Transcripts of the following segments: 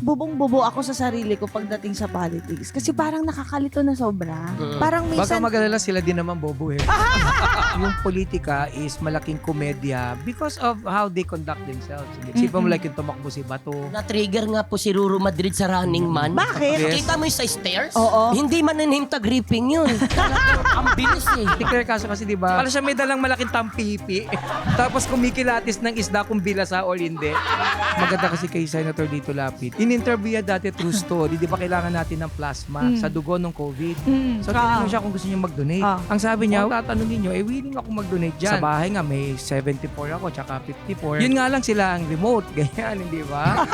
bubong-bubo ako sa sarili ko pagdating sa politics. Kasi parang nakakalito na sobra. Parang Baka minsan... mag-alala sila din naman bobo eh. Yung politika is malaking komedya because of how they conduct themselves. Isipin mo like yung tumakbo si Bato. Na-trigger nga po si Ruro Madrid sa Running Man. Bakit? Yes. Kita mo yung sa stairs? Oo. Hindi man ninhimta gripping yun. Ang bilis eh. Declare kaso kasi diba, para siya may dalang malaking tampipi. Tapos kumikilatis ng isda kung bilasa o hindi. Maganda kasi kay Senator Dito Lapid. In-interview dati true story, di ba kailangan natin ng plasma sa dugo ng COVID. So tinanong siya kung gusto niya mag-donate. Ang sabi niya, tatanungin niyo, willing ako mag-donate dyan. Sa bahay nga may 74 ako, tsaka 54. Yun nga lang sila ang remote, ganyan, hindi ba?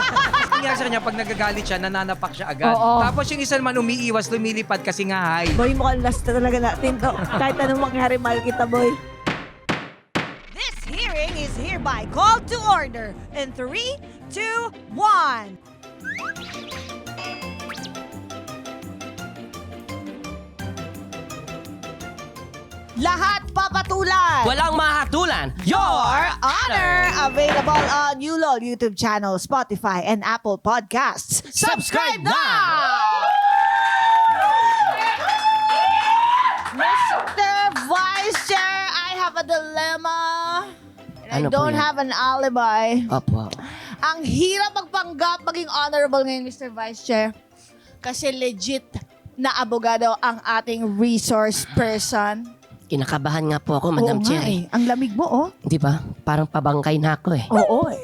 Nangyari sa kanya, pag nagagalit siya, nananapak siya agad. Oo. Tapos yung isa naman umiiwas, lumilipad kasi nga high. Boy, mukhang last na talaga natin to. Kahit anong mangyari, mahal kita, boy. This hearing is hereby called to order in 3, 2, 1. Lahat papatulan. Walang mahatulan. Your Honor! Available on ULOL YouTube channel, Spotify, and Apple Podcasts. Subscribe now! Mr. Vice Chair, I have a dilemma. And I Ano po don't yan? have an alibi. Opo. Ang hirap magpanggap maging honorable ngayon, Mr. Vice Chair. Kasi legit na abogado ang ating resource person. Kinakabahan nga po ako, Madam Oo Chair. nga eh. Ang lamig mo, oh. Di ba? Parang pabangkay na ako eh. Oo eh.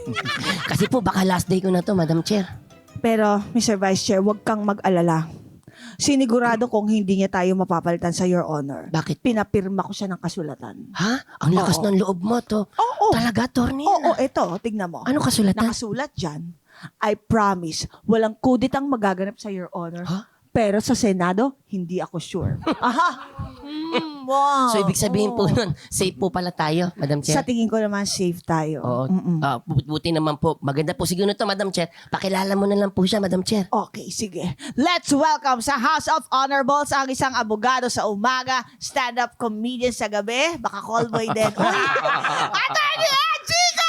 Kasi po baka last day ko na to, Madam Chair. Pero, Mr. Vice Chair, huwag kang mag-alala. Sinigurado kung hindi niya tayo mapapalitan sa Your Honor. Bakit? Pinapirma ko siya ng kasulatan. Ha? Ang lakas Oo. ng loob mo to. Oo. Talaga, Attorney? Oo, eto, tignan mo. Ano kasulatan? Nakasulat dyan, I promise, walang kuditang magaganap sa Your Honor. Ha? Pero sa Senado, hindi ako sure. Aha! Wow. So, ibig sabihin po nun, safe po pala tayo, Madam Sa Chair. tingin ko naman, safe tayo. Oo. Mm-mm. Buti naman po. Maganda po siguro to, Madam Chair. Pakilala mo na lang po siya, Madam Chair. Okay, sige. Let's welcome sa House of Honorables ang isang abogado sa umaga, stand-up comedian sa gabi, baka callboy din. Uy! Attorney Ed Chico!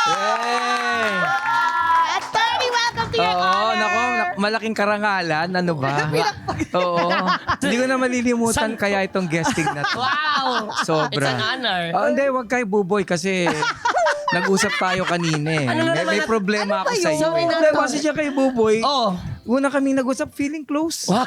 Yay! Attorney, welcome to your Oo, honor! nako, malaking karangalan, ano ba? Oo. Hindi ko na malilimutan kaya itong guesting na to. Wow! Sobra. It's an honor. Hindi, wag kayo buboy kasi nag-usap tayo kanina eh. Ano na naman may problema ako sa iyo. Sorry na Hindi, to. kasi siya kay buboy. Oh. Una kaming nag-usap, feeling close. Wow.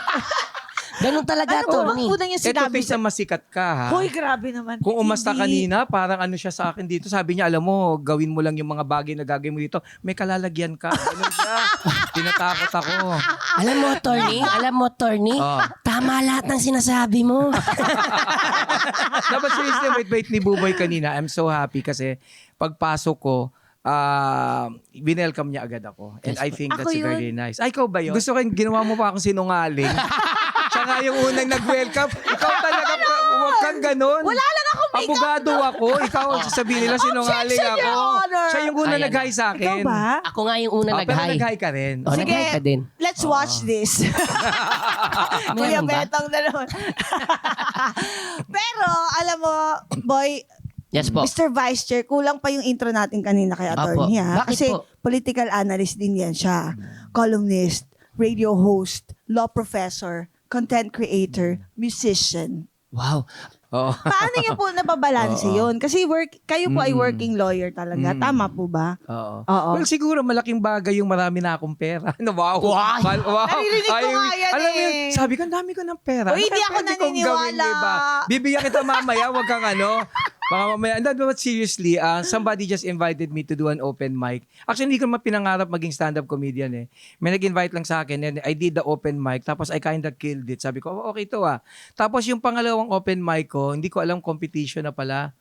Ganun talaga, Ano Attorney. ba? Una niya Ito, sinabi Tess, na masikat ka ha. Hoy, grabe naman. Kung umasta Hindi. kanina, parang ano siya sa akin dito. Sabi niya, alam mo, gawin mo lang yung mga bagay na gagawin mo dito. May kalalagyan ka. Ganun siya. Tinatakot ako. Alam mo, Attorney, Oh. tama lahat ng sinasabi mo. Dapat seriously, wait ni Buboy kanina. I'm so happy kasi pagpasok ko, binelcome niya agad ako. And I think that's Ako yun? very nice. Ay, ikaw ba yun? Gusto ko yung ginawa mo pa akong sinungaling. Siya nga yung unang nag-welcome. Ikaw talaga, huwag kang ganun. Wala lang ako makeup. Abogado ako. Ikaw, sasabihin nila sinungaling Objection, ako. Your Honor. Siya yung unang Ayan. nag-hi sa akin. Ikaw ba? Ako nga yung una Pero nag-hi. nag-hi ka rin. Oh, Sige. nag-hi ka din. Let's watch this. Kuya Meron ba? Betong na naman. Pero, alam mo, boy, Yes po. Mr. Vice Chair, kulang pa yung intro natin kanina kay attorney ha. Bakit Kasi po? political analyst din yan siya. Columnist, radio host, law professor, content creator, musician. Wow. Oo. Paano niyo po nababalanse yun? Kasi kayo po ay working lawyer talaga. Tama po ba? Oo. Oo. Well, siguro malaking bagay yung marami na akong pera. Ano, wow. Wow. Wow. Naririnig ko nga yan alam mo eh. yun, sabi ko, ang dami ko ng pera. Uy, hindi Ano ako kaya pwede kong naniniwala. gawin, diba? Bibigyan kita mamaya, wag kang ano. Baka mamaya, but seriously, somebody just invited me to do an open mic. Actually, hindi ko naman pinangarap maging stand-up comedian eh. May nag-invite lang sa akin and I did the open mic tapos I kinda killed it. Sabi ko, okay to ah. Tapos yung pangalawang open mic ko, hindi ko alam competition na pala.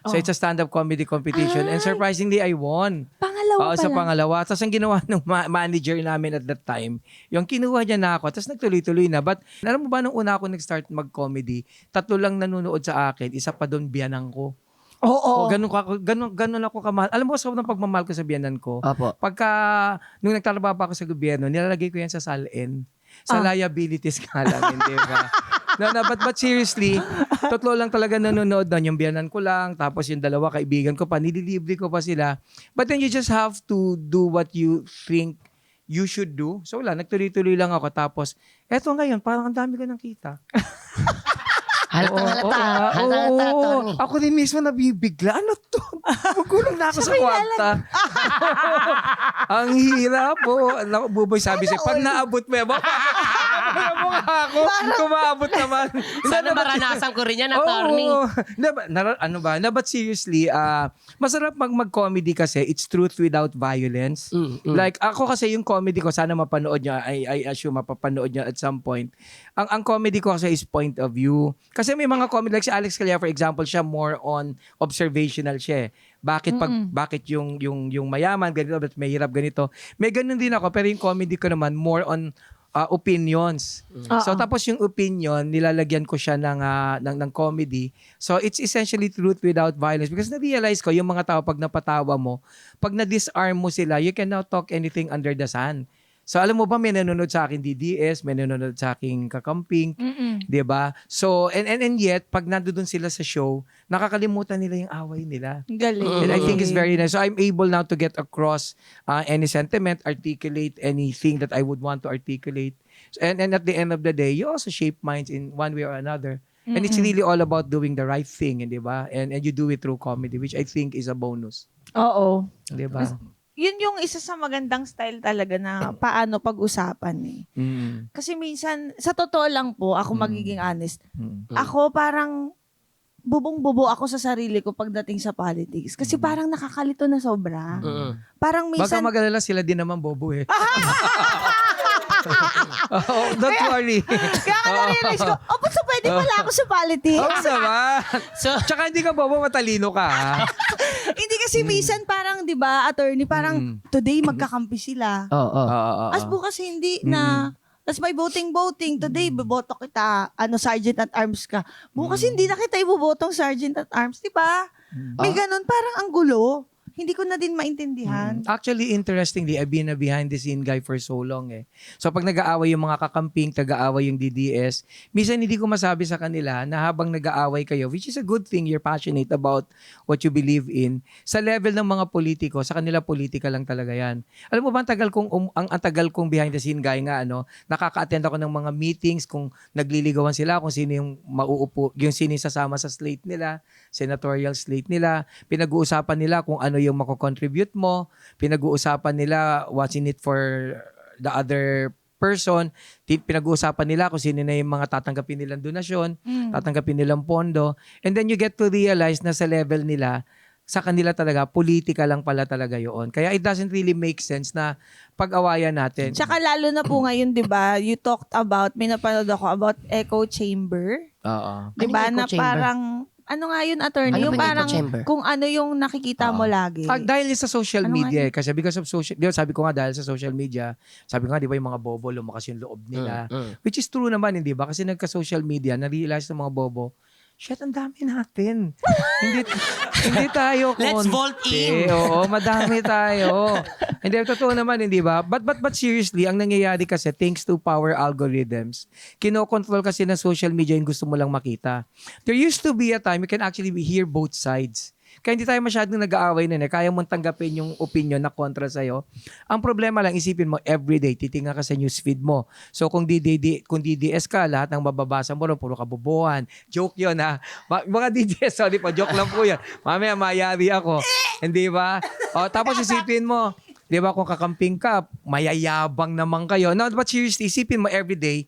So it's a stand-up comedy competition and surprisingly, I won. Pangalawa Sa pala. pangalawa. Tapos ang ginawa ng manager namin at that time, yung kinuha niya na ako, tapos nagtuloy-tuloy na. But alam mo ba, nung una ako nag-start mag-comedy, 3 lang nanonood sa akin, isa pa doon biyanan ko. Oo. Ganun ako kamahal. Alam mo, sa ng pagmamahal ko sa biyanan ko, Opo. pagka, nung nagtrabaho pa ako sa gobyerno, nilalagay ko yan sa SALN. Sa liabilities ka lang, hindi ba? But seriously, 3 lang talaga nanonood doon. Yung biyanan ko lang, tapos yung 2 kaibigan ko pa, nililibre ko pa sila. But then you just have to do what you think you should do. So wala, nagtuloy-tuloy lang ako. Tapos, eto ngayon, parang ang dami ko nang kita. Halata, attorney. Ako din mismo nabibigla. Ano to? Magulong na ako sa kwarta. Ang hirap po. Buboy sabi sa'yo, pag naabot mo, ako, kumaabot naman. Sana maranasan ko rin yan, attorney. But seriously, masarap mag-comedy kasi it's truth without violence. Like, ako kasi yung comedy ko, sana mapanood niya, I assume mapapanood niya at some point. Ang comedy ko kasi is point of view. Kasi may mga comedy, like si Alex Calleja, for example, siya more on observational siya. Bakit yung mayaman, ganito, but may hirap ganito. May ganun din ako, pero yung comedy ko naman, more on opinions. So tapos yung opinion, nilalagyan ko siya ng comedy. So it's essentially truth without violence. Because na-realize ko, yung mga tao, pag napatawa mo, pag na-disarm mo sila, you can now talk anything under the sun. So alam mo ba, may nanonood sa akin DDS, may nanonood sa akin Kakamping, 'di ba? So and yet pag nandoon sila sa show, nakakalimutan nila yung away nila. Galing. And I think it's very nice. So I'm able now to get across any sentiment, articulate anything that I would want to articulate. And at the end of the day, you also shape minds in one way or another. And it's really all about doing the right thing, 'di ba? And you do it through comedy, which I think is a bonus. Oo. 'Di ba? Yun yung isa sa magandang style talaga na paano pag-usapan eh. Mm. Kasi minsan, sa totoo lang po, ako magiging honest, Mm. ako parang bubong-bubo ako sa sarili ko pagdating sa politics. Kasi parang nakakalito na sobra. Parang Baka minsan, mag-alala sila din naman bobo eh. Don't worry. kaya ka na-realize ko, ba't so pwede pala ako sa politics? Oo naman. Tsaka hindi ka bobo, matalino ka. Ha? Hindi kasi minsan parang, di ba, attorney, parang today magkakampi sila. Oo. As bukas hindi na. Tapos may voting. Today, boboto kita, sergeant at arms ka. Bukas hindi na kita ibobotong sergeant at arms. Di ba? May ganun, parang ang gulo. Hindi ko na din maintindihan. Actually, interestingly, I've been a behind-the-scene guy for so long eh. So pag nag-aaway yung mga kakamping, taga-aaway yung DDS, minsan hindi ko masabi sa kanila na habang nag-aaway kayo, which is a good thing, you're passionate about what you believe in, sa level ng mga politiko, sa kanila politika lang talaga yan. Alam mo ba, ang tagal kong behind-the-scene guy nga, nakaka-attend ako ng mga meetings, kung nagliligawan sila, kung sino yung mauupo, yung sino yung sasama sa slate nila, senatorial slate nila, pinag-uusapan nila kung ano yung mako-contribute mo, pinag-uusapan nila what's in it for the other person, pinag-uusapan nila kung sino na yung mga tatanggapin nilang donasyon, tatanggapin nilang pondo, and then you get to realize na sa level nila, sa kanila talaga, politika lang pala talaga yun. Kaya it doesn't really make sense na pag-awayan natin. Tsaka lalo na po ngayon, di ba, you talked about, may napanood ako about echo chamber. Oo. Di ba, Ano yung na echo chamber? parang, ano nga yun, attorney? Ano yung ba yung parang, echo chamber? kung ano yung nakikita mo lagi. Dahil sa social Ano media, kasi because of social, di ba, sabi ko nga dahil sa social media, sabi ko nga, di ba, yung mga bobo, lumakas yung loob nila. Which is true naman, hindi ba? Kasi nagka-social media, na-realize ng mga bobo, shit, ang dami natin. hindi tayo konti. Let's vault in. Oo, madami tayo. Hindi, totoo naman, hindi ba? But seriously, ang nangyayari kasi, thanks to power algorithms, kinokontrol kasi ng social media yung gusto mo lang makita. There used to be a time you can actually hear both sides. Kaya hindi tayo masyadong nag-aaway na kaya mong tanggapin yung opinion na kontra sa'yo. Ang problema lang, isipin mo, everyday, titingnan ka sa newsfeed mo. So kung DDS ka, lahat ng mababasa mo ron, puro kabobohan. Joke yun ha. Mga DDS, sorry po, joke lang po yan. Mamaya mayari ako. Hindi ba? O, tapos isipin mo, di ba kung kakamping ka, mayayabang naman kayo. No, but seriously, isipin mo everyday,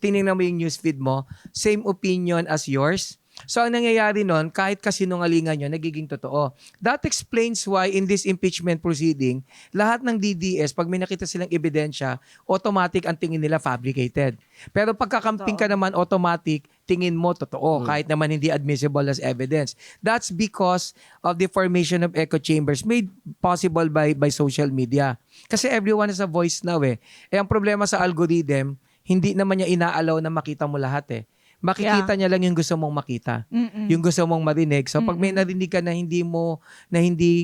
tinignan mo yung newsfeed mo, same opinion as yours. So, ang nangyayari nun, kahit kasinungalingan nyo, nagiging totoo. That explains why in this impeachment proceeding, lahat ng DDS, pag may nakita silang ebidensya, automatic ang tingin nila fabricated. Pero pagkakamping ka naman, automatic, tingin mo totoo, kahit naman hindi admissible as evidence. That's because of the formation of echo chambers made possible by social media. Kasi everyone has a voice now eh. Ang problema sa algorithm, hindi naman niya inaalaw na makita mo lahat eh. Makikita niya lang yung gusto mong makita. Yung gusto mong marinig. So pag may narinig ka na hindi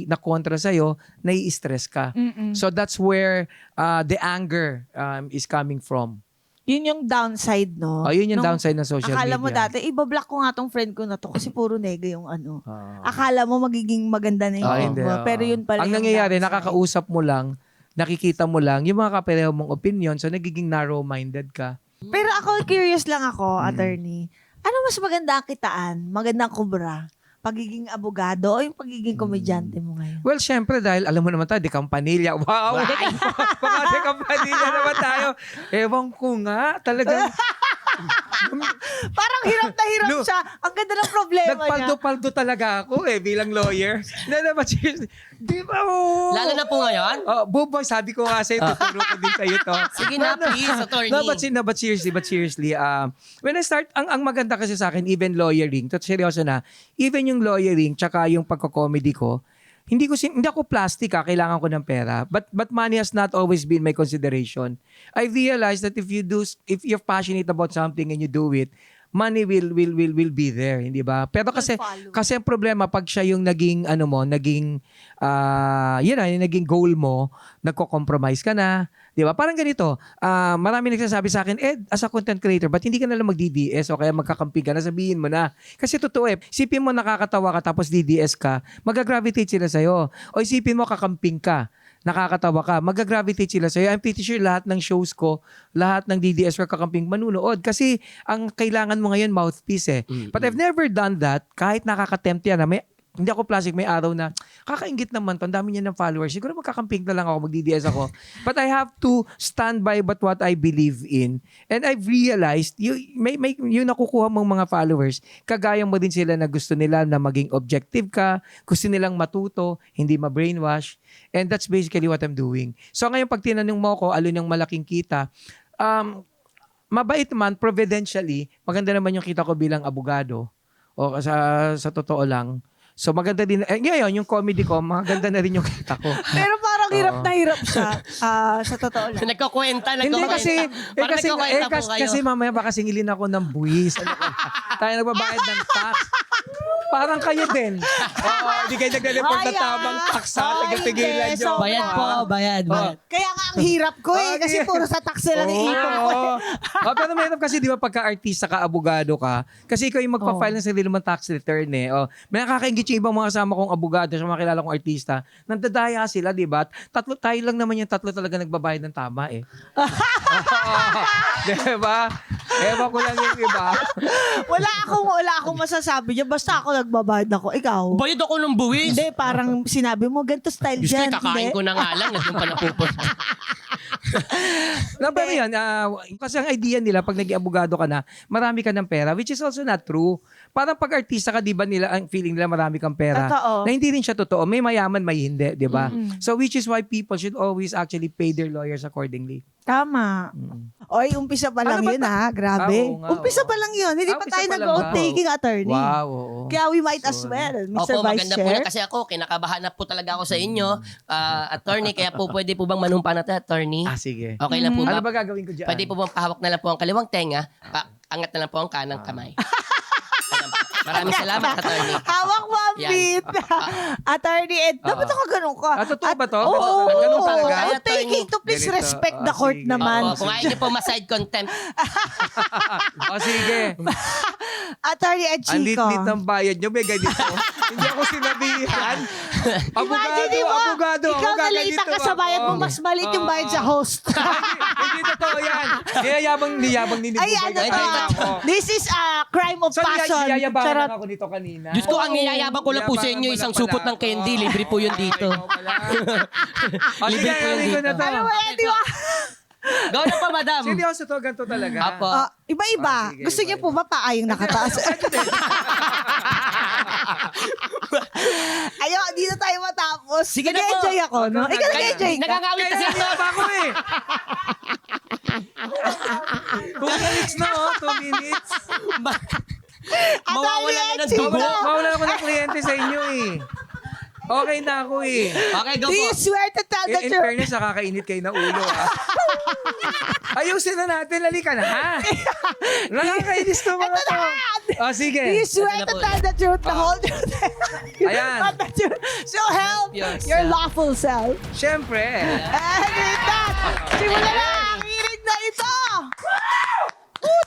na kontra sa'yo, nai-stress ka. So that's where the anger is coming from. Yun yung downside, no? Oh, yun yung downside ng social akala media. mo dati, ibablock ko nga tong friend ko na to kasi puro nega yung ano. Akala mo magiging maganda na yung Hindi, mo. Pero yun pala ang yung nangyayari, downside. nakakausap mo lang, nakikita mo lang yung mga kapareho mong opinion, so nagiging narrow-minded ka. Pero ako, curious lang ako, attorney. Ano mas maganda ang kitaan? Magandang kubra? Pagiging abogado o yung pagiging komedyante mo ngayon? Well, syempre dahil alam mo naman tayo, de Campanilla. Wow! Baka de Campanilla naman tayo. Ewan ko nga, talagang Parang hirap na hirap No. siya. Ang ganda ng problema niya. nagpaldo-paldo talaga ako bilang lawyer. But seriously, di ba? Oh. Lalo na po ngayon. Oh, Boboy, sabi ko nga sa'yo, tuturo ko din sa'yo to. Sige na, please, attorney. No, but seriously, when I start, ang maganda kasi sa akin, even lawyering, to seryoso na, even yung lawyering, tsaka yung pagko-comedy ko, hindi ako plastic kailangan ko ng pera. But money has not always been my consideration. I realized that if you're passionate about something and you do it, money will be there, hindi ba? Pero kasi ang problema pag siya yung naging yung naging goal mo, nagko-compromise ka na, di ba? Parang ganito, marami nagsasabi sa akin, as a content creator, ba't hindi ka na lang mag-DDS o kaya magkakamping ka na, sabihin mo na. Kasi totoo isipin mo nakakatawa ka tapos DDS ka, mag-gravitate sila sa'yo. O isipin mo kakamping ka, nakakatawa ka, mag-gravitate sila sa'yo. I'm pretty sure lahat ng shows ko, lahat ng DDS or kakamping manunood. Kasi ang kailangan mo ngayon, mouthpiece But I've never done that, kahit nakaka-tempt yan. Hindi ako plastic, may araw na, kakaingit naman to, ang dami niya ng followers. Siguro magkakamping na lang ako, mag-DDS ako. But I have to stand by what I believe in. And I've realized, yung nakukuha mong mga followers, kagaya mo din sila na gusto nila na maging objective ka, gusto nilang matuto, hindi ma-brainwash. And that's basically what I'm doing. So ngayon, pag tinanong mo ko, alin yung malaking kita, mabait man, providentially, maganda naman yung kita ko bilang abogado. O sa totoo lang. So maganda din, ngayon yung comedy ko, maganda na rin yung kita ko. Pero parang hirap na hirap siya. Sa totoo lang. Nagkukwenta. Hindi kasi, Parang nagkukwenta po kayo. kasi mamaya baka singilin ako ng buwis. Tayo nagbabayad ng tax. Parang kayo din. Hindi kayo nagre-report na tamang tax ha. Tagatigilan hindi. nyo. Bayad po, bayad. Kaya nga ang hirap ko kasi puro sa tax lang iipon ko. Pero mahirap kasi di ba pagka-artista ka, abogado ka, kasi ikaw yung magpa-file ng sarili mong tax return may nakakaingit yung ibang mga kasama kong abogado sa mga kilala kong artista, nandadaya sila, di ba? Tayo lang naman yung tatlo talaga nagbabayad ng tama Di ba? Ewan ko lang yung iba. Wala akong masasabi niya. Basta ako nagbabayad ako. Ikaw? Bayad ako ng buwis. Hindi, parang sinabi mo, ganito style Diyos ko, dyan. kakain ko na nga lang. Nandun pa napupunta. No, pero yan, kasi ang idea nila, pag naging abogado ka na, marami ka ng pera, which is also not true. Parang pag artista ka, di ba nila, ang feeling nila marami kang pera. Totoo. Na hindi rin siya totoo. May mayaman, may hindi, di ba? So, which is why people should always actually pay their lawyers accordingly. Tama. Oy, umpisa pa lang Ano ba yun Grabe. Oo nga, umpisa oo. pa lang yun. Hindi pa Umpisa tayo pa lang nag-outtaking attorney. Wow, oo. Kaya we might as well, Mr. Opo, Vice maganda po Chair. na kasi ako. Kinakabahan na po talaga ako sa inyo. Attorney, kaya po pwede po bang manumpa natin, attorney? Sige. Okay lang po Ano ba? ba gagawin ko dyan? Pwede po bang pahawak na lang po ang kaliwang tenga, angat na lang po ang kanang kamay. Ayan po. Maraming salamat, attorney. Hawak mo ang Yan. beat. Attorney Ed, dapat ako ganun ka. Totoo ba to? Oo. Ganun talaga? Outtaking to please Ganito. respect the court Sige. naman. Opo, kung ayaw niyo po ma-side contempt. Sige. Attorney Ed Ang Chico. lit-lit ng bayad nyo, may ganito. Hindi ako sinabihan. Imagine mo, abogado. ikaw nalita ka sa bayad mo, mas maliit yung bayad sa host. Hindi totoo yan. Niyayabang ninibubay Ay, ano to? This is a crime of So, passion. niyayabangan Charot. lang ako nito kanina. Diyos ko, ang niyayabang ko lang po sa inyo, isang supot ng candy. Libre po yun dito. Libre po yun dito. na to. Ano ba, di ba? Go na pa, madam. Seryoso to, ganito talaga. Apo. Iba-iba. Sige, Gusto niyo iba. po ba paayong nakataas? Ayo, dito tayo matapos. Sige na po. Nag-enjoy ako, no? Ikaw nag-enjoy ka. Nagangawit kasi Kaya ako. pa ako 2 minutes na 2 minutes. Mawawala na ng Attorney Ed dugo. Chico. Mawala ako ng kliyente sa inyo Okay na ako Okay, go Do you po. swear to tell the In truth? fairness, nakakainit kayo na ulo Ayusin na natin, halika na ha. Nakakainis to mga to. Sige. Do you swear Ito na to po. tell the truth, the whole truth? Ayan. Not the truth. So help Yes. your lawful self. Siyempre. And with that, simulan na ang hilig na ito!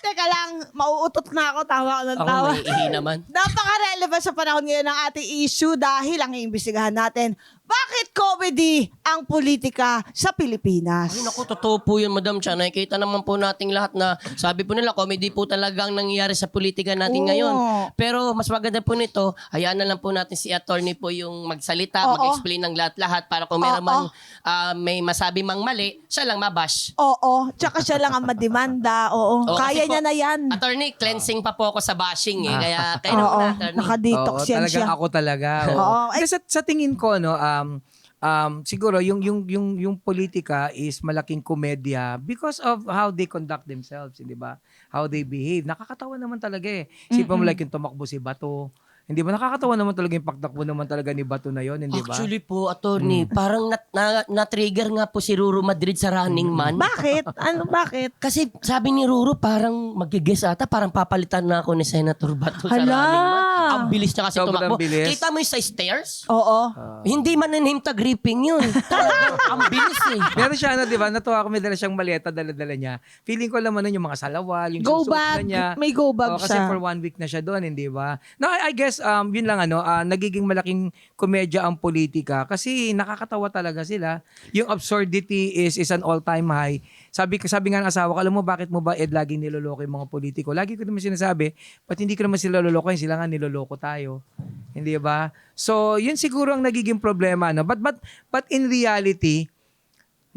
Teka lang, mauutot na ako, tawa ko ng Ako tawa. may ihi naman. Napaka-relevant sa panahon ngayon ng ating issue dahil ang iimbestigahan natin, bakit comedy ang politika sa Pilipinas. Ay, naku, totoo po yun, Madam Cha. Nakikita naman po nating lahat na sabi po nila, comedy po talagang nangyayari sa politika natin Oo. ngayon. Pero mas maganda po nito, hayaan na lang po natin si attorney po yung magsalita, Oo. mag-explain ng lahat-lahat para kung meron Oo. man may masabi mang mali, siya lang mabash. Oo, tsaka siya lang ang mademanda. Oo, Oo, kaya kasi niya po, na yan. Attorney, cleansing pa po ako sa bashing eh. Kaya kayo na Oo, muna, attorney. nakadetox Oo, yan talagang siya. ako talaga. Oo. Kasi sa tingin ko, no, siguro yung politika is malaking komedya because of how they conduct themselves, di ba? How they behave. Nakakatawa naman talaga eh. Sipa mo like yung tumakbo si Bato. Hindi ba nakakatawa naman talaga yung pagtakbo naman talaga ni Bato na yon, hindi ba? Actually po, attorney, parang na-trigger nga po si Ruro Madrid sa Running Man. Bakit? Ano, bakit? Kasi sabi ni Ruro, parang mag-guess ata, parang papalitan na ako ni Senator Bato sa Hala. Running Man. Ang bilis niya kasi Sobrang tumakbo. bilis. Kita mo yung sa stairs? Oo. Hindi man name tag gripping yun. Talagang ang bilis eh. Meron siya, di ba? Natuwa ko, may dala siyang maleta, dala-dala niya. Feeling ko naman nun yung mga salawal, yung Go susuot bag. na niya. May go bag Kasi siya. for 1 week na siya doon, hindi ba? No, I guess, yun lang nagiging malaking komedya ang politika kasi nakakatawa talaga sila. Yung absurdity is an all-time high. Sabi nga ng asawa ko, alam mo bakit mo ba laging niloloko yung mga politiko? Lagi ko naman sinasabi, ba't hindi ko naman sila lolokohin? Sila nga niloloko tayo. Hindi ba? So, yun siguro ang nagiging problema. No? But in reality,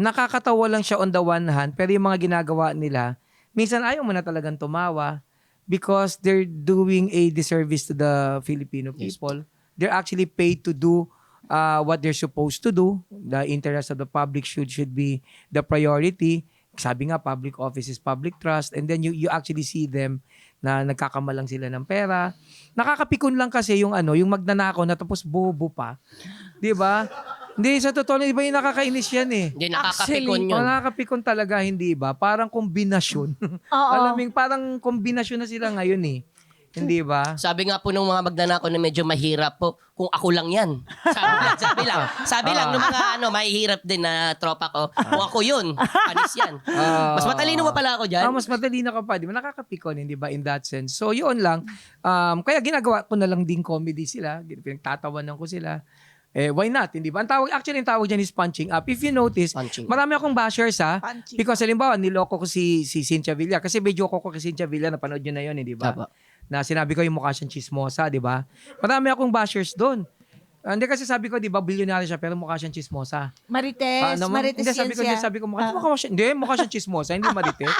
nakakatawa lang siya on the one hand, pero yung mga ginagawa nila, minsan ayaw mo na talagang tumawa because they're doing a disservice to the Filipino people. They're actually paid to do what they're supposed to do. The interest of the public should be the priority. Sabi nga, public office is public trust. And then you actually see them na nagkakamalang sila ng pera. Nakakapikon lang kasi yung magnanakaw na tapos bobo pa. 'Di ba? Hindi, sa totoo, iba yung nakakainis yan eh. Hindi, nakakapikon yun. Nakakapikon talaga, hindi ba? Parang kombinasyon. Oo. Alam mo, parang kombinasyon na sila ngayon eh. Hindi ba? Sabi nga po ng mga magnanakaw na medyo mahirap po, kung ako lang yan. Sabi lang. Sabi lang ng mga mahihirap din na tropa ko, kung ako yun, panis yan. Mas matalino pa pala ako dyan. Mas matalino ka pa. Di ba? Nakakapikon, hindi ba? In that sense. So, yun lang. Kaya ginagawa ko na lang din comedy sila. Pinagtatawanan ko sila. Why not? Hindi ba? Ang tawag dyan is punching up. If you notice, Punching marami akong bashers Punching because halimbawa, niloko ko si Cynthia Villar. Kasi medyo ko si Cynthia Villar, napanood nyo na yun, hindi ba? Tama. Na sinabi ko yung mukha siyang chismosa, di ba? Marami akong bashers doon. Hindi kasi sabi ko, di ba, billionaire siya, pero mukha siyang chismosa. Marites, Marites hindi, yan siya. sabi ko, mukha siyang chismosa, hindi marites.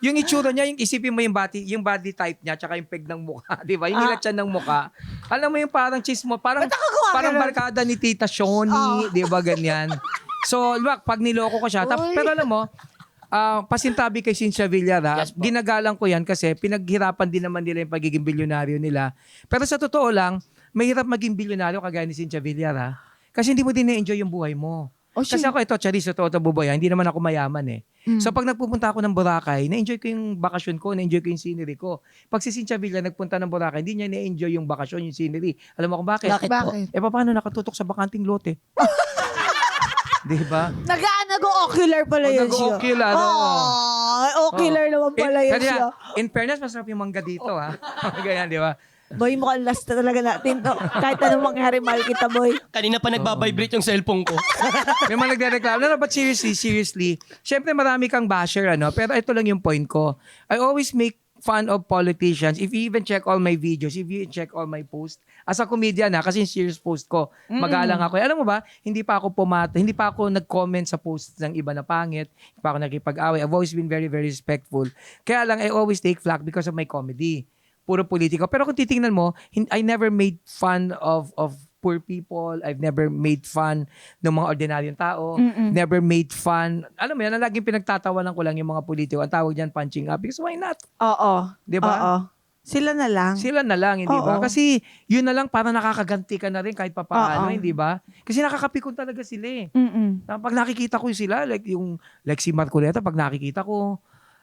Yung itsura niya, yung isipin mo yung body type niya, tsaka yung peg ng mukha, di ba? Yung ilat siya ng mukha. Alam mo yung parang chismo, parang barkada ni Tita Shoni, di ba, ganyan. So, pag niloko ko siya, pero alam mo, pasintabi kay Cynthia Villar, Yes, po. ginagalang ko yan kasi pinaghirapan din naman nila yung pagiging bilyonaryo nila. Pero sa totoo lang, mahirap maging bilyonaryo kagaya ni Cynthia Villar, kasi hindi mo din na-enjoy yung buhay mo. Kasi ako ito, Charis, ito buboy, hindi naman ako mayaman eh. So pag nagpupunta ako ng Boracay, na-enjoy ko yung bakasyon ko, na-enjoy ko yung scenery ko. Pag si Cynthia Villar nagpunta ng Boracay, hindi niya na-enjoy yung bakasyon, yung scenery. Alam mo kung bakit? Bakit po? Paano nakatutok sa bakanting lote? Di ba? Nag-ocular pala yun siya. Nag-ocular, Ocular naman pala yun Kaya, siya. in fairness, masarap yung mangga dito, ha? Ganyan, di ba? Boy, mukhang last na talaga natin to. Kahit anong mangyari, mahal kita, boy. Kanina pa nagbabibrate yung cellphone ko. May mga nagre-reklamo. No, but seriously, syempre marami kang basher, pero ito lang yung point ko. I always make fun of politicians. If you even check all my videos, if you check all my posts, as a comedian kasi yung serious post ko, magalang ako. Alam mo ba, hindi pa ako nag-comment sa posts ng iba na pangit, hindi pa ako nakipag-away. I've always been very, very respectful. Kaya lang, I always take flack because of my comedy. Puro politiko. Pero kung titingnan mo, I never made fun of poor people. I've never made fun ng mga ordinaryong tao. Never made fun. Alam mo yan, ang laging pinagtatawanan ko lang yung mga politiko. Ang tawag dyan, punching up. Because why not? Oo. Di ba? Oo. Sila na lang. Sila na lang, hindi ba? Oo. Kasi yun na lang para nakakaganti ka na rin kahit papaano, Oo. hindi ba? Kasi nakakapikon talaga sila eh. Mm-mm. Pag nakikita ko sila, like si Marcoleta, pag nakikita ko,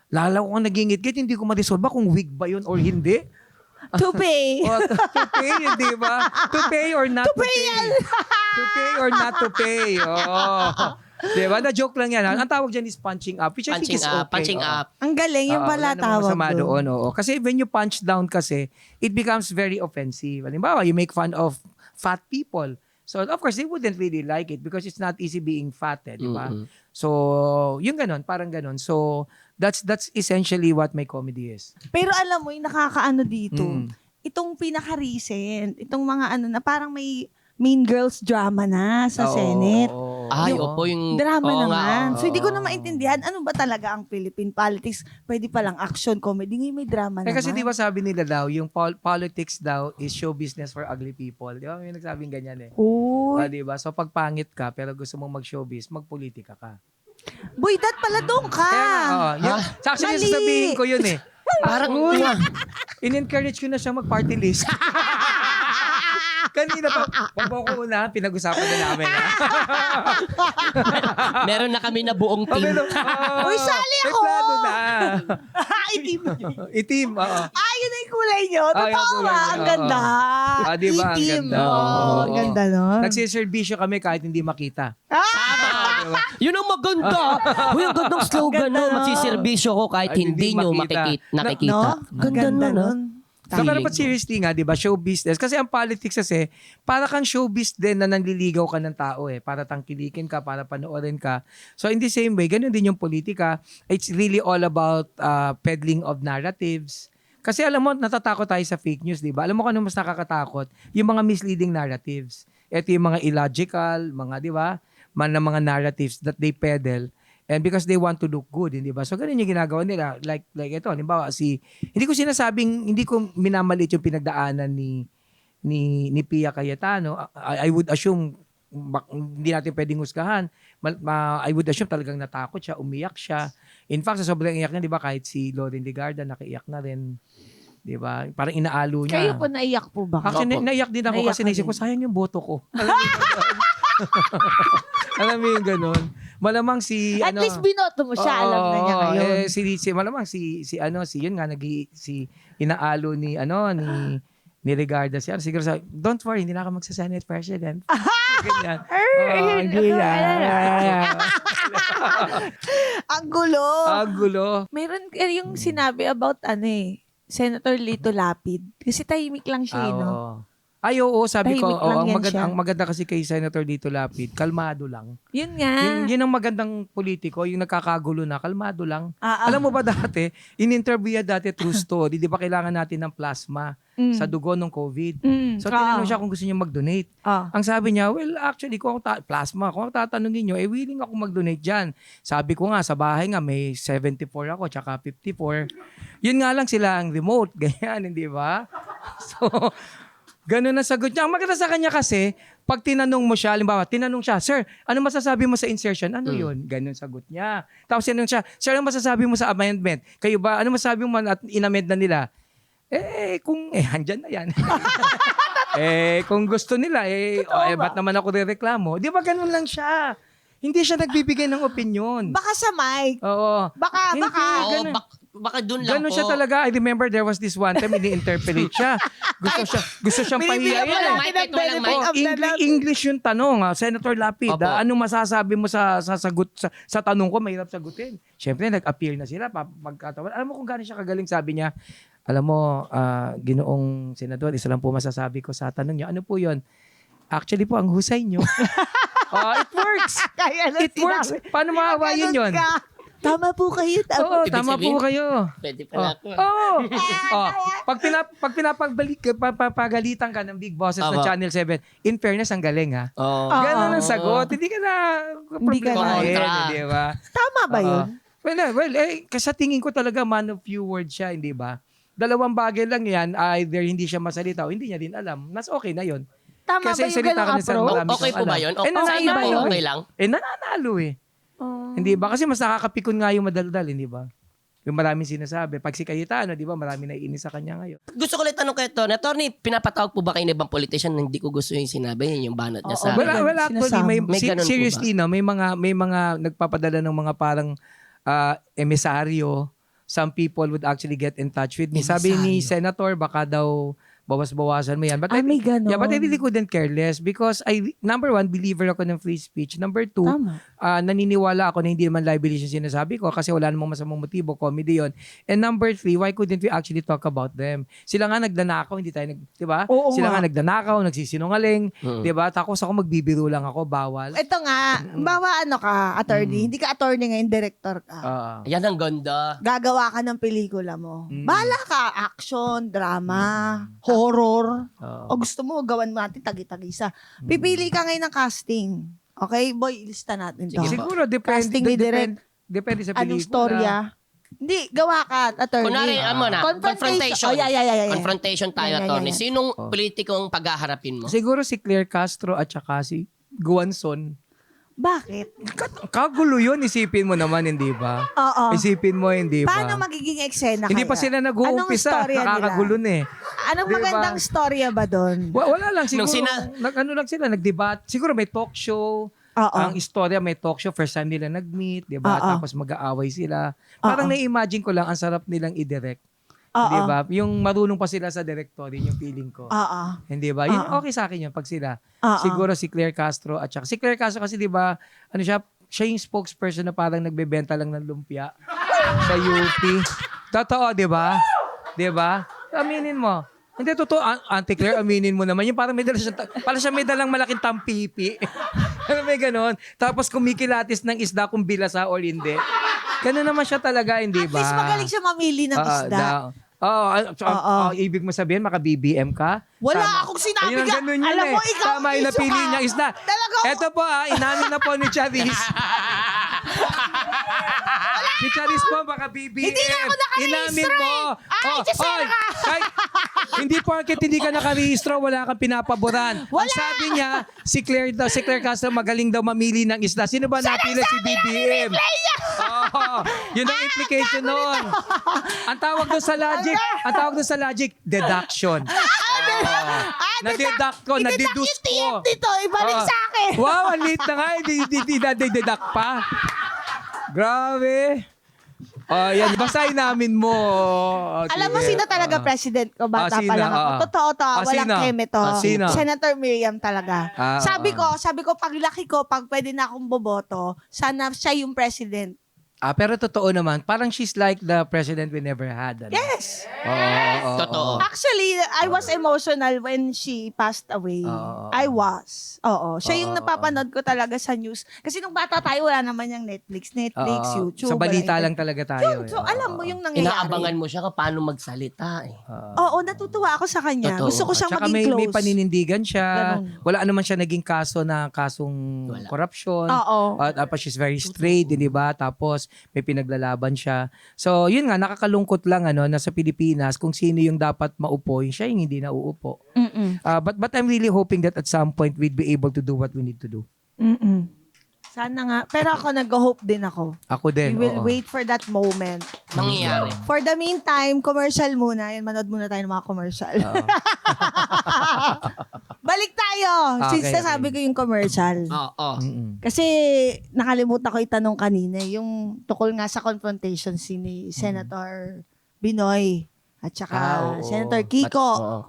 lalaw ko nagingit-git, hindi ko ma-resolve kung wig ba yun or hindi. To pay. To pay, hindi ba? To pay or not to pay. To pay or not to pay. Oh. Diba? Na-joke lang yan. Ang tawag dyan is punching up, which I think is okay. Punching Oo. up. Ang galing, yung pala wala namang tawag masama doon. oo. Kasi when you punch down kasi, it becomes very offensive. Halimbawa, you make fun of fat people. So, of course, they wouldn't really like it because it's not easy being fat, di ba? Mm-mm. So, yung ganon, parang ganon. So, that's essentially what my comedy is. Pero alam mo, yung nakakaano dito, Mm. itong pinaka-recent, itong mga ano na parang may Mean Girls drama na sa Oo, Senate. oo, oo. Ay, Oo. opo, yung... Drama oo nga, naman. oo. So, hindi ko na maintindihan ano ba talaga ang Philippine politics. Pwede palang action, comedy. Ngayon may drama naman. Kasi di ba sabi nila daw, yung politics daw is show business for ugly people. Di ba? May nagsabing ganyan eh. Uy. Di ba? So pag pangit ka, pero gusto mong mag-showbiz, magpolitika ka. Boy, dad pala doon ka. Kaya nga, oo. Yun, actually, Mali. sasabihin ko yun eh. Parang... In-encourage ko na siya mag-party list. Kanina pa, pag ko una, pinag-usapan na namin. Meron na kami na buong team. Uy, sali May ako! plano na. Itim. Itim, oo. Yun na yung kulay nyo. Ah, yung Totoo kulay ba? nyo, Ang oo. ganda. Ah, di ba? Ang Itim. ganda. Oo, Oo. ang ganda nun. Nagsiservisyo kami kahit hindi makita. Tama. Yun ang maganda. Uy, ang gandang slogan Ang ganda no. nun. Magsiservisyo ko kahit Ay, hindi hindi nyo makita. nakikita. No? Ganda Ganda nun, no? nun. So, pero Feeling but seriously nga, di ba, show business. Kasi ang politics kasi, para kang showbiz din na nanliligaw ka ng tao eh. Para tangkilikin ka, para panoorin ka. So in the same way, ganun din yung politika. It's really all about peddling of narratives. Kasi alam mo, natatakot tayo sa fake news, di ba? Alam mo kung ano mas nakakatakot? Yung mga misleading narratives. Ito yung mga illogical, mga, di ba? Mga narratives that they peddle. And because they want to look good, hindi ba? So, ganun yung ginagawa nila. Like ito, halimbawa, hindi ko minamalit yung pinagdaanan ni Pia Cayetano. I would assume, hindi natin pwedeng husgahan. I would assume talagang natakot siya, umiyak siya. In fact, sa sobrang iyak niya, di ba, kahit si Loren Legarda, nakiiyak na rin. Di ba? Parang inaalo niya. Kayo po naiyak po ba? Actually, Opo. naiyak din ako Naiyak kasi ka naisip ko, din. sayang yung boto ko. Alam mo yung ganun. Malamang si, At least binoto mo siya. Alam na niya ngayon. malamang si yun nga, si inaalo ni Legarda siya. Siguro sa, don't worry, hindi na ako magsa-Senate President. Ganyan. Hindi na. Ang gulo. Ang gulo. Meron yung sinabi about Senator Lito Lapid. Kasi tahimik lang siya, no? Oo. Ay, oo, sabi ko, Tahimik lang yan siya. ang maganda kasi kay Senator Lito Lapid, kalmado lang. Yun nga. Yun ang magandang politiko, yung nagkakagulo na, kalmado lang. Ah, Alam mo ba dati, in-interview dati true story, di ba kailangan natin ng plasma sa dugo ng COVID? So, tinanong siya kung gusto niya mag-donate. Ang sabi niya, well, actually, kung plasma, kung tatanungin niyo, willing ako mag-donate dyan. Sabi ko nga, sa bahay nga, may 74 ako, tsaka 54. Yun nga lang sila ang remote, ganyan, hindi ba? So, ganun ang sagot niya. Ang maganda sa kanya kasi, pag tinanong mo siya, halimbawa, tinanong siya, Sir, ano masasabi mo sa insertion? Ano yun? Ganun sagot niya. Tapos tinanong siya, Sir, ano masasabi mo sa amendment? Kayo ba, ano masasabi mo at inamend na nila? Handyan na yan. Kung gusto nila, ba't naman ako reklamo? Di ba ganun lang siya? Hindi siya nagbibigay ng opinion. Baka sa mic. Oo. Baka. Oo, ganun. baka dun lang Ganun po. siya talaga. I remember there was this one time, ini-interpolate siya. Gusto siyang Binibigyan pahiyain. mo Walang lang mic, ng walang mic. benefit. English yung tanong, Senator Lapid. Opo. Ano masasabi mo sa sagot sa tanong ko? Mahirap sagutin. Siyempre, nag-appeal na sila. Pagkatawan. Alam mo kung gaano siya kagaling, sabi niya, alam mo, ginoong senador, isa lang po masasabi ko sa tanong niyo. Ano po yun? Actually po, ang husay niyo. It works. Kaya na It works. sinabi. Paano maawayin yun? Tama po kayo. Oo, Ibig tama po sabihin? kayo. Pwede pala ako. Oo. Pag pinapagalitan ka ng big bosses ng Tama. Channel 7, in fairness, ang galing ha. Oo. Ganon ang sagot. Hindi ka na Hindi ka na. problemahin, Kontra. di ba? Tama ba yun? Kasi sa tingin ko talaga man of few words siya, hindi ba? Dalawang bagay lang yan, either hindi siya masalita o hindi niya din alam. Mas okay na yon. Tama Kasi ba yung salita ka ganong na sa approach? marami Okay kang po ba alam. yun? Eh, nananalo ba yun? Okay lang? Nananalo eh. Hindi ba? Kasi mas nakakapikon nga yung madaldal, hindi ba? Yung maraming sinasabi. Pag si Cayetano, di ba, marami naiinis sa kanya ngayon. Gusto ko ulit tanong kay Tony. Attorney, pinapatawag po ba kayo ng ibang politician na hindi ko gusto yung sinabi, yun yung banat niya sa... Wala. Wala actually. May ganun po Seriously, no, may mga nagpapadala ng mga parang emisaryo. Some people would actually get in touch with me. Sabi ni Senator, baka daw bawas-bawasan mo yan. But May ganon. yeah, but I really couldn't care less because number one, believer ako ng free speech. Number two, Tama. naniniwala ako na hindi naman libelous yung sinasabi ko kasi wala namang masamang motibo, comedy yun. And number three, why couldn't we actually talk about them? Sila nga nagdanakaw, hindi tayo di ba? Oo Sila nga. nga nagdanakaw, nagsisinungaling, di ba? Tapos ako magbibiro lang ako, bawal. Ito nga, bawa ka, attorney. Hindi ka attorney ngayon, director ka. Yan ang ganda. Gagawa ka ng pelikula mo. Mm. Bahala ka, action, drama, horror. Oo. O gusto mo, gawan mo natin tagi-tagisa. Pipili ka ngayon ng casting. Okay, boy, ilista natin to. Sige. Siguro, Casting ni Direk. depende sa pelikula. Anong storya? Hindi, gawa ka, attorney. Kunwari, confrontation. Oh, yeah. Confrontation tayo, Yeah. attorney. Sinong politikong paghaharapin mo? Siguro si Claire Castro at saka si Guanzon. Bakit? Kagulo yun, isipin mo naman, hindi ba? Oo. Isipin mo, hindi ba? Paano magiging eksena Hindi kaya? pa sila nag-uumpisa. Anong storya Nakakagulo nila? na eh. Anong Diba? magandang storya ba doon? Wala lang siguro. Nung Ano lang sila, nagdebat. Siguro may talk show. Oo. Ang istorya may talk show. First time nila nag-meet, di ba? Oo. Tapos mag-aaway sila. Parang Oo. na-imagine ko lang, ang sarap nilang i-direct. Oo. Di ba? Yung marunong pa sila sa directory, yung feeling ko. Oo. Hindi ba? Yun, Oo. okay sa akin yun pag sila. Oo. Siguro si Claire Castro at saka. Si Claire Castro kasi di ba, ano siya yung spokesperson na parang nagbebenta lang ng lumpia sa UP. Totoo, di ba? Di ba? Aminin mo. Hindi, totoo. Auntie Claire, aminin mo naman. Yung parang may dala siya, parang siya may dalang malaking tampipi. Ano may ganon? Tapos kumikilatis ng isda kung bilasa o hindi. Ganun naman siya talaga, hindi At ba? least magaling siya mamili ng isda. Ibig mo sabihin, maka-BBM ka? Wala Tama. akong sinabi Ayun, ka. ganun yun Alam mo, eh. ikaw Tama yung issue napili ka. niyang isda. Talaga. Eto po inamin na po ni Charis. Si Charis po, maka-BBM. Hindi na ako nakarehistro Inamin mo. Ay, Chisera ka. Hindi porket hindi ka nakarehistro, wala kang pinapaboran. Ang sabi niya, si Claire Castro magaling daw mamili ng isda. Sino ba napili si BBM? Yun ang implication nun. Ang tawag doon sa logic, deduction. Na-deduct ko, na-deduce ko. Dito, ibalik sa akin. Wow, ang liit na nga. Hindi na-deduct pa. Grabe. Yan, basahin namin mo. Alam mo sino talaga president ko? Bata sino? pa lang ako. Totoo to. Walang Sino? keme to. Sino? Senator Miriam talaga. Sabi oo. ko, paglaki ko, pag pwede na akong boboto, sana siya yung president. Pero totoo naman, parang she's like the president we never had. Ano? Yes. Oo. Totoo. Actually, I was emotional when she passed away. Oo. I was. Oo. Siya yung Oo. napapanood ko talaga sa news. Kasi nung bata tayo, wala naman yung Netflix, Oo. YouTube. Sa balita wala lang talaga tayo. So, alam mo yung nangyayari. Inaabangan mo siya kung paano magsalita eh. Oo, natutuwa ako sa kanya. Totoo. Gusto ko siyang Tsaka maging may close. paninindigan siya. Ganun. Wala naman siya naging kasong Wala. corruption. Oo. Tapos she's very straight, di ba? Tapos may pinaglalaban siya. So, yun nga, nakakalungkot lang na sa Pilipinas kung sino yung dapat maupo, yung siya yung hindi na uupo. Mm-mm. But I'm really hoping that at some point we'd be able to do what we need to do. Mm-mm. Sana nga. Pero ako, nag-hope din ako. Ako din. We will oo. wait for that moment. Mangyayari. For the meantime, commercial muna. Yan, manood muna tayo ng mga commercial. Oo. Balik tayo. Okay, Since nasabi ko yung commercial. Oo. Mm-mm. Kasi nakalimutan ko itanong kanina, yung tukol nga sa confrontation si ni Senator Binoy at saka Oo. Senator Kiko. Oo.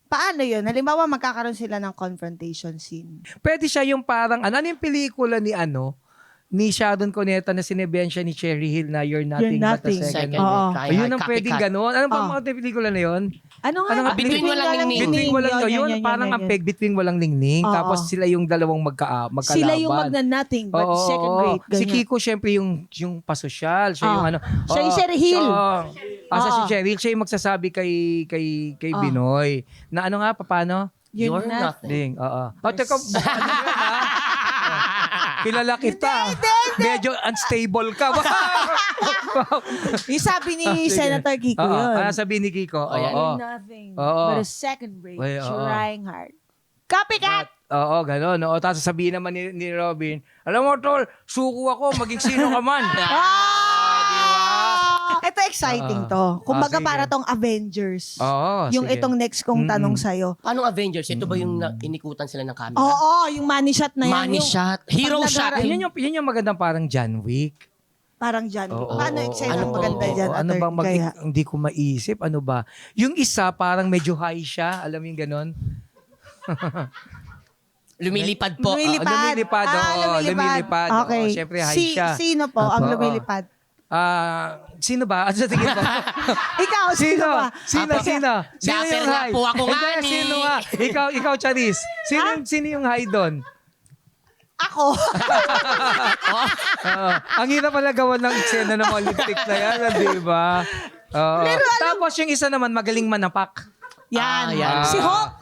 Paano yun? Halimbawa, magkakaroon sila ng confrontation scene. Pwede siya yung parang, ano yung pelikula ni Sharon Cuneta na sinibihan siya ni Cherry Hill na You're Nothing, You're But a Nothing. Second. Oo. Ayun ang pwedeng gano'n. Ano ba Oo. mga pelikula na yun? Ano nga? Ano nga? Between Walang Ningning. Between walang yun. Parang ang peg between walang ningning. Oo. Tapos sila yung dalawang magkalaban. Sila yung magna-nothing but Oo, second oo. rate. Si Ganyan. Kiko, syempre, yung pasosyal. Siya yung Ah. ano. Siya yung Cherry Hill. Sa si Oo. Cherry Hill, siya yung magsasabi kay Ah. Binoy. Na ano nga, paano? You're You're nothing. nothing. Oo. Teka, ano yun, ha? Kilala kita. Medyo unstable ka. Yung sabi ni Sige. Senator Kiko Oo. yun. Ano sabi ni Kiko? yan. Oo. You're nothing Oo. but a second rate. Uy, oo. Trying hard. Copycat! Oo, gano'n. Oo, tapos sabihin naman ni Robin, alam mo, tol, suko ako, maging sino ka man. Ito exciting to. Kumbaga sige. para tong Avengers. Oo, Yung sige. itong next kong tanong sa'yo. Paano Avengers? Ito ba yung inikutan sila ng camera? Oo, yung money shot na yan. Money yung, shot. Hero pag shot. nagara- Yun yung magandang parang John Wick. Parang dyan. Oo, Paano oo, eksena ano maganda po? dyan? Ano Attorney bang Kaya? hindi ko maisip? Ano ba? Yung isa, parang medyo high siya. Alam mo yung ganon? Lumilipad po. Lumilipad. lumilipad. Okay. Oo, syempre high siya. Sino po ang Oo. lumilipad? Sino ba? Ano sa tingin mo? Ikaw, sino ba? Sino Dapper yung nga high? po ako nga Hindi, ni. sino nga? Ikaw, Charis. Sino yung high doon? Ako. Oo. Ang hirap pala gawa ng eksena ng mga lipstick na yan, di ba? Oo. Tapos yung isa naman, magaling manapak. Yan. yan. Si Hawk.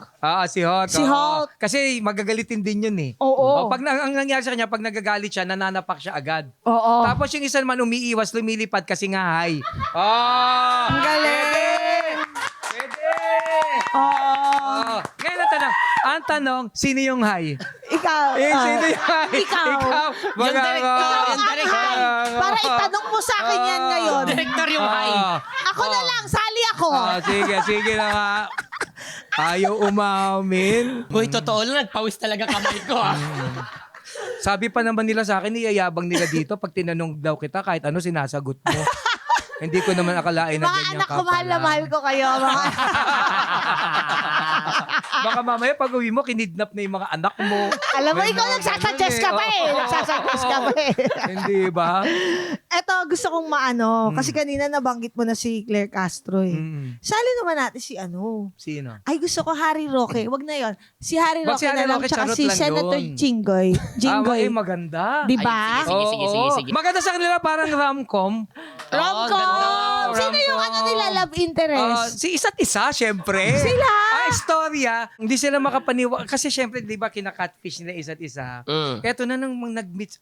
Si Hawk. Si oo. Hawk. Kasi magagalitin din yun eh. Oo. Pag ang nangyari sa kanya, pag nagagalit siya, nananapak siya agad. Oo. Tapos yung isa naman umiiwas, lumilipad kasi nga high. Oh! Ang galing. Pwede! Oo. Oh. Ngayon ang tanong, sino yung high? Ikaw. Sino yung high? Ikaw. Yung director. Para itanong mo sa akin yan ngayon. Director yung high. Ako na lang, sali ako. Sige na nga. Ayaw umamin. Uy, totoo lang, nagpawis talaga kamay ko. Sabi pa naman nila sa akin, iyayabang nila dito pag tinanong daw kita, kahit ano sinasagot mo. Hindi ko naman akalain na Mga ganyan anak ka ko, mahal na pala. mahal ko kayo. Baka mamaya pag uwi mo, kinidnap na yung mga anak mo. Alam mo, May ikaw mga nagsasuggest ganun ka pa eh. Oo. Nagsasuggest ka pa eh. Hindi ba? Eto, gusto kong maano. Kasi kanina nabanggit mo na si Claire Castro eh. Sali naman natin si ano. Sino? Ay, gusto ko Harry Roque. Wag na yon. Si Harry Wag Roque si Harry na lang. Roque, Tsaka charot si lang Senator yun. Jinggoy. Jinggoy. Maganda. Di ba? Ay, sige. Maganda sa kanila, parang rom-com. Rom-com! Sino yung ano nila love interest? Si isa't isa, syempre. Sila? Istorya. Hindi sila makapaniwala. Kasi syempre, di ba, kinaka-catfish nila isa't isa. Eto na nung nag-meet,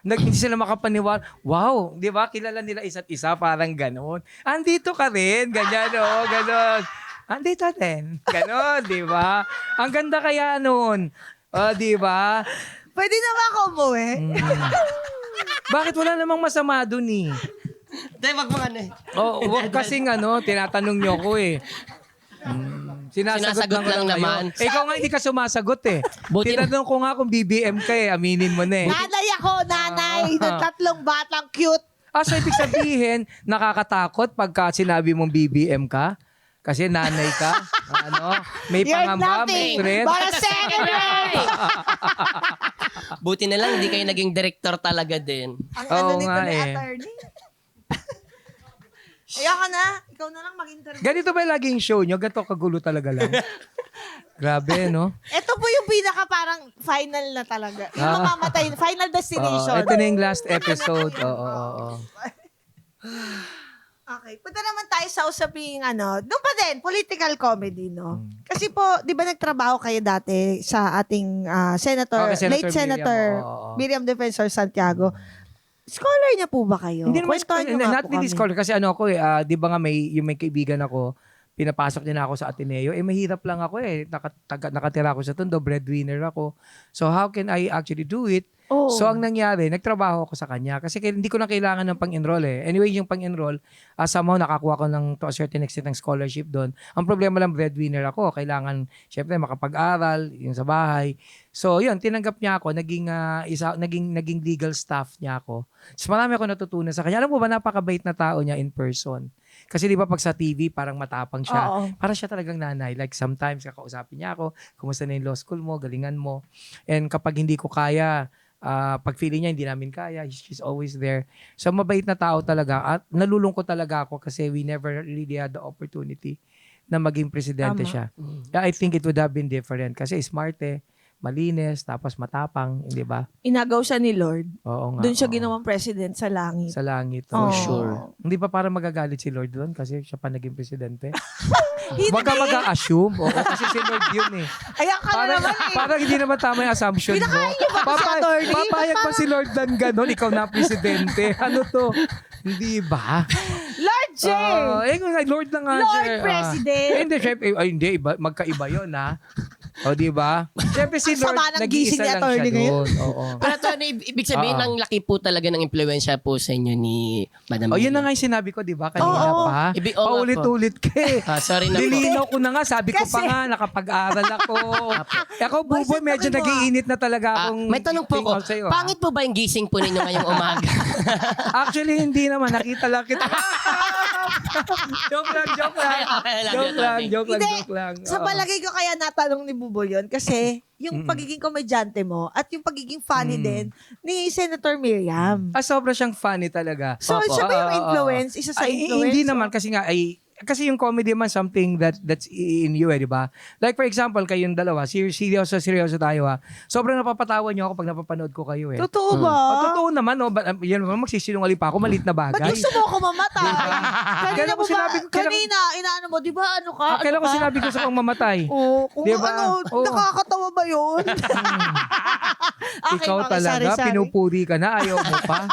hindi sila makapaniwala. Wow, di ba, kilala nila isa't isa, parang ganon. Andito ka rin, ganyan, ganon. Andito din, ganon, di ba? Ang ganda kaya nun. Di ba? Pwede na ba ako umuwi? Bakit wala namang masama dun eh? Dahil wag mo ano eh. Wag kasing tinatanong niyo ko eh. Sinasagot lang naman. kayo. Ikaw nga hindi ka sumasagot eh. Buti na- Tinanong ko nga kung BBM ka eh. Aminin mo na eh. Nanay ako, nanay. Ng tatlong batang cute. So ibig sabihin, nakakatakot pagka sinabi mong BBM ka? Kasi nanay ka? May You're pangamba, nothing may threat? but a second rate. Buti na lang, hindi kayo naging director talaga din. Ang Oo nito nga ni eh. attorney. Ayoko na. Ikaw na lang mag-interview. Ganito ba yung laging show nyo? Ganito kagulo talaga lang. Grabe, no? Ito po yung pinaka parang final na talaga. Yung mamamatay, final destination. Ito na yung last episode. Oo. Okay, punta naman tayo sa usaping doon pa din, political comedy, no? Kasi po, di ba nagtrabaho kayo dati sa ating Senator, Okay, Senator late Senator Miriam, oo. Miriam Defensor Santiago. Scholar niya po ba kayo? Hindi naman, Kwentuhan niyo nga not po really kami. scholar. Kasi di ba nga may kaibigan ako, pinapasok din ako sa Ateneo. Mahirap lang ako eh. Nakatira ako sa Tondo, breadwinner ako. So how can I actually do it? Oo. So ang nangyari, nagtrabaho ako sa kanya kasi hindi ko na kailangan ng pang-enroll eh. Anyway, yung pang-enroll, somehow nakakuha ko to a certain extent ng scholarship doon. Ang problema lang, breadwinner ako. Kailangan, syempre, makapag-aral, yung sa bahay. So yun, tinanggap niya ako, naging legal staff niya ako. So marami ako natutunan sa kanya. Alam mo ba, napakabait na tao niya in person. Kasi di ba pag sa TV, parang matapang siya. Oo. Para siya talagang nanay. Like sometimes, kakausapin niya ako, kumusta na yung law school mo, galingan mo. And kapag hindi ko kaya, pag feeling niya hindi namin kaya, she's always there. So mabait na tao talaga. At nalulungkot talaga ako kasi we never really had the opportunity na maging presidente Tama. siya. Yeah, I think it would have been different kasi smart malinis, tapos matapang, di ba? Inagaw siya ni Lord. Oo nga. Doon siya oo. ginawang president sa langit. Sa langit. Oh. sure. Hindi pa para magagalit si Lord doon kasi siya pa naging presidente? Hindi. Huwag ka mag-assume. Oo, kasi si Lord yun eh. Ayan ka na Parang, naman eh. parang hindi naman tama yung assumption mo. Pinakain niyo ba si attorney? Papayag pa si Lord dan ganon, ikaw na presidente. Ano to? Hindi ba? Lord J! Lord na nga Lord siya. President. Hindi, syempre, hindi, magkaiba yun ha. O, di ba? Siyempre si Ang sama Lord, ng gising nag-iisa ni lang siya attorney ngayon. doon. Oo. Pero ito, ibig sabihin, Oo. ang laki po talaga ng impluensya po sa inyo ni Madam O, yun na Mia. nga yung sinabi ko, di ba? Kanina Oo. pa. Oo nga po. Paulit-ulit ka eh. Sorry na po. Nilinaw ko na nga, sabi ko pa Kasi- nga, nakapag-aral ako. Ako, Boy, Buboy, medyo suntukin mo, nag-iinit na talaga akong May tanong po ko, tingin sa'yo, pangit po ba yung gising po ninyo ngayong umaga? Actually, hindi naman. Nakita lang kita. Joke lang. Okay lang, attorney. Joke Hindi. lang. Sa Oo. palagay ko kaya natanong ni Buboy yun kasi yung pagiging komedyante mo at yung pagiging funny din ni Senator Miriam. Sobrra siyang funny talaga. So, siya ba yung influence? Isa sa Ay, influence? Hindi naman kasi nga kasi yung comedy man something that's in you, di ba? Like for example, kayong dalawa, seryoso tayo ha. Sobrang napapatawa niyo ako pag napapanood ko kayo eh. Totoo ba? Totoo naman, no? Yan naman, magsisinungaling pa ako, malit na Ba't bagay. gusto mo ako mamatay? Kanina Kailan ko mo ba, sinabi ko- kanina, inaano mo, di ba ano ka? Kailan ko ano ka? sinabi ko sa kong mamatay? Oo, kung Di ba? ano, Oo. nakakatawa ba yun? Okay, Ikaw okay, talaga, sorry. pinupuri ka na, ayaw mo pa.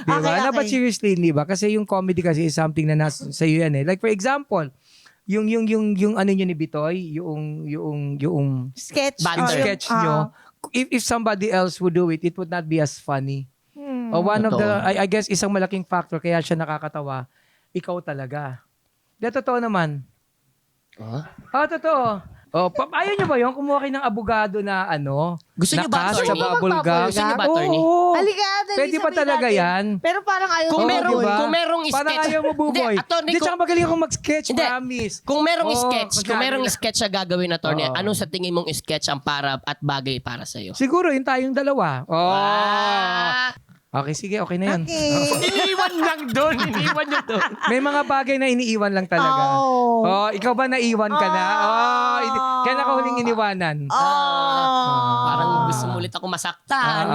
Di ba? Okay, Na, but okay. seriously, di ba? Kasi yung comedy kasi is something na sa iyo yan eh. Like for example, yung ano nyo ni Bitoy, yung Sketch. Banter. sketch nyo, if somebody else would do it would not be as funny. O one of the, Totoo. I guess, isang malaking factor kaya siya nakakatawa, ikaw talaga. Di, totoo naman. Totoo. Ayaw nyo ba yun? Kumuha kayo ng abogado na Gusto nyo ba, nakas attorney? sa bubble gum? Gusto nyo ba, attorney? Oo. Halika, dali, Pwede ba sabihin talaga natin. yan? Pero parang ayaw Kung mo, merong- Buboy. kung merong Parang sketch- ayaw mo, Buboy. Hindi, attorney, Di, kung- tsaka magaling ako mag-sketch, Hindi. promise. Kung merong Oo, sketch na gagawin na attorney, Oo. ano sa tingin mong sketch ang para at bagay para sa iyo? Siguro, yung tayong dalawa. Okay, sige, okay na yun. Okay. Iniwan lang doon. Iniwan nyo doon. May mga bagay na iniiwan lang talaga. Oh. Ikaw ba naiwan ka na? Kailan ka huling iniwanan? Parang gusto mo ulit ako masaktan.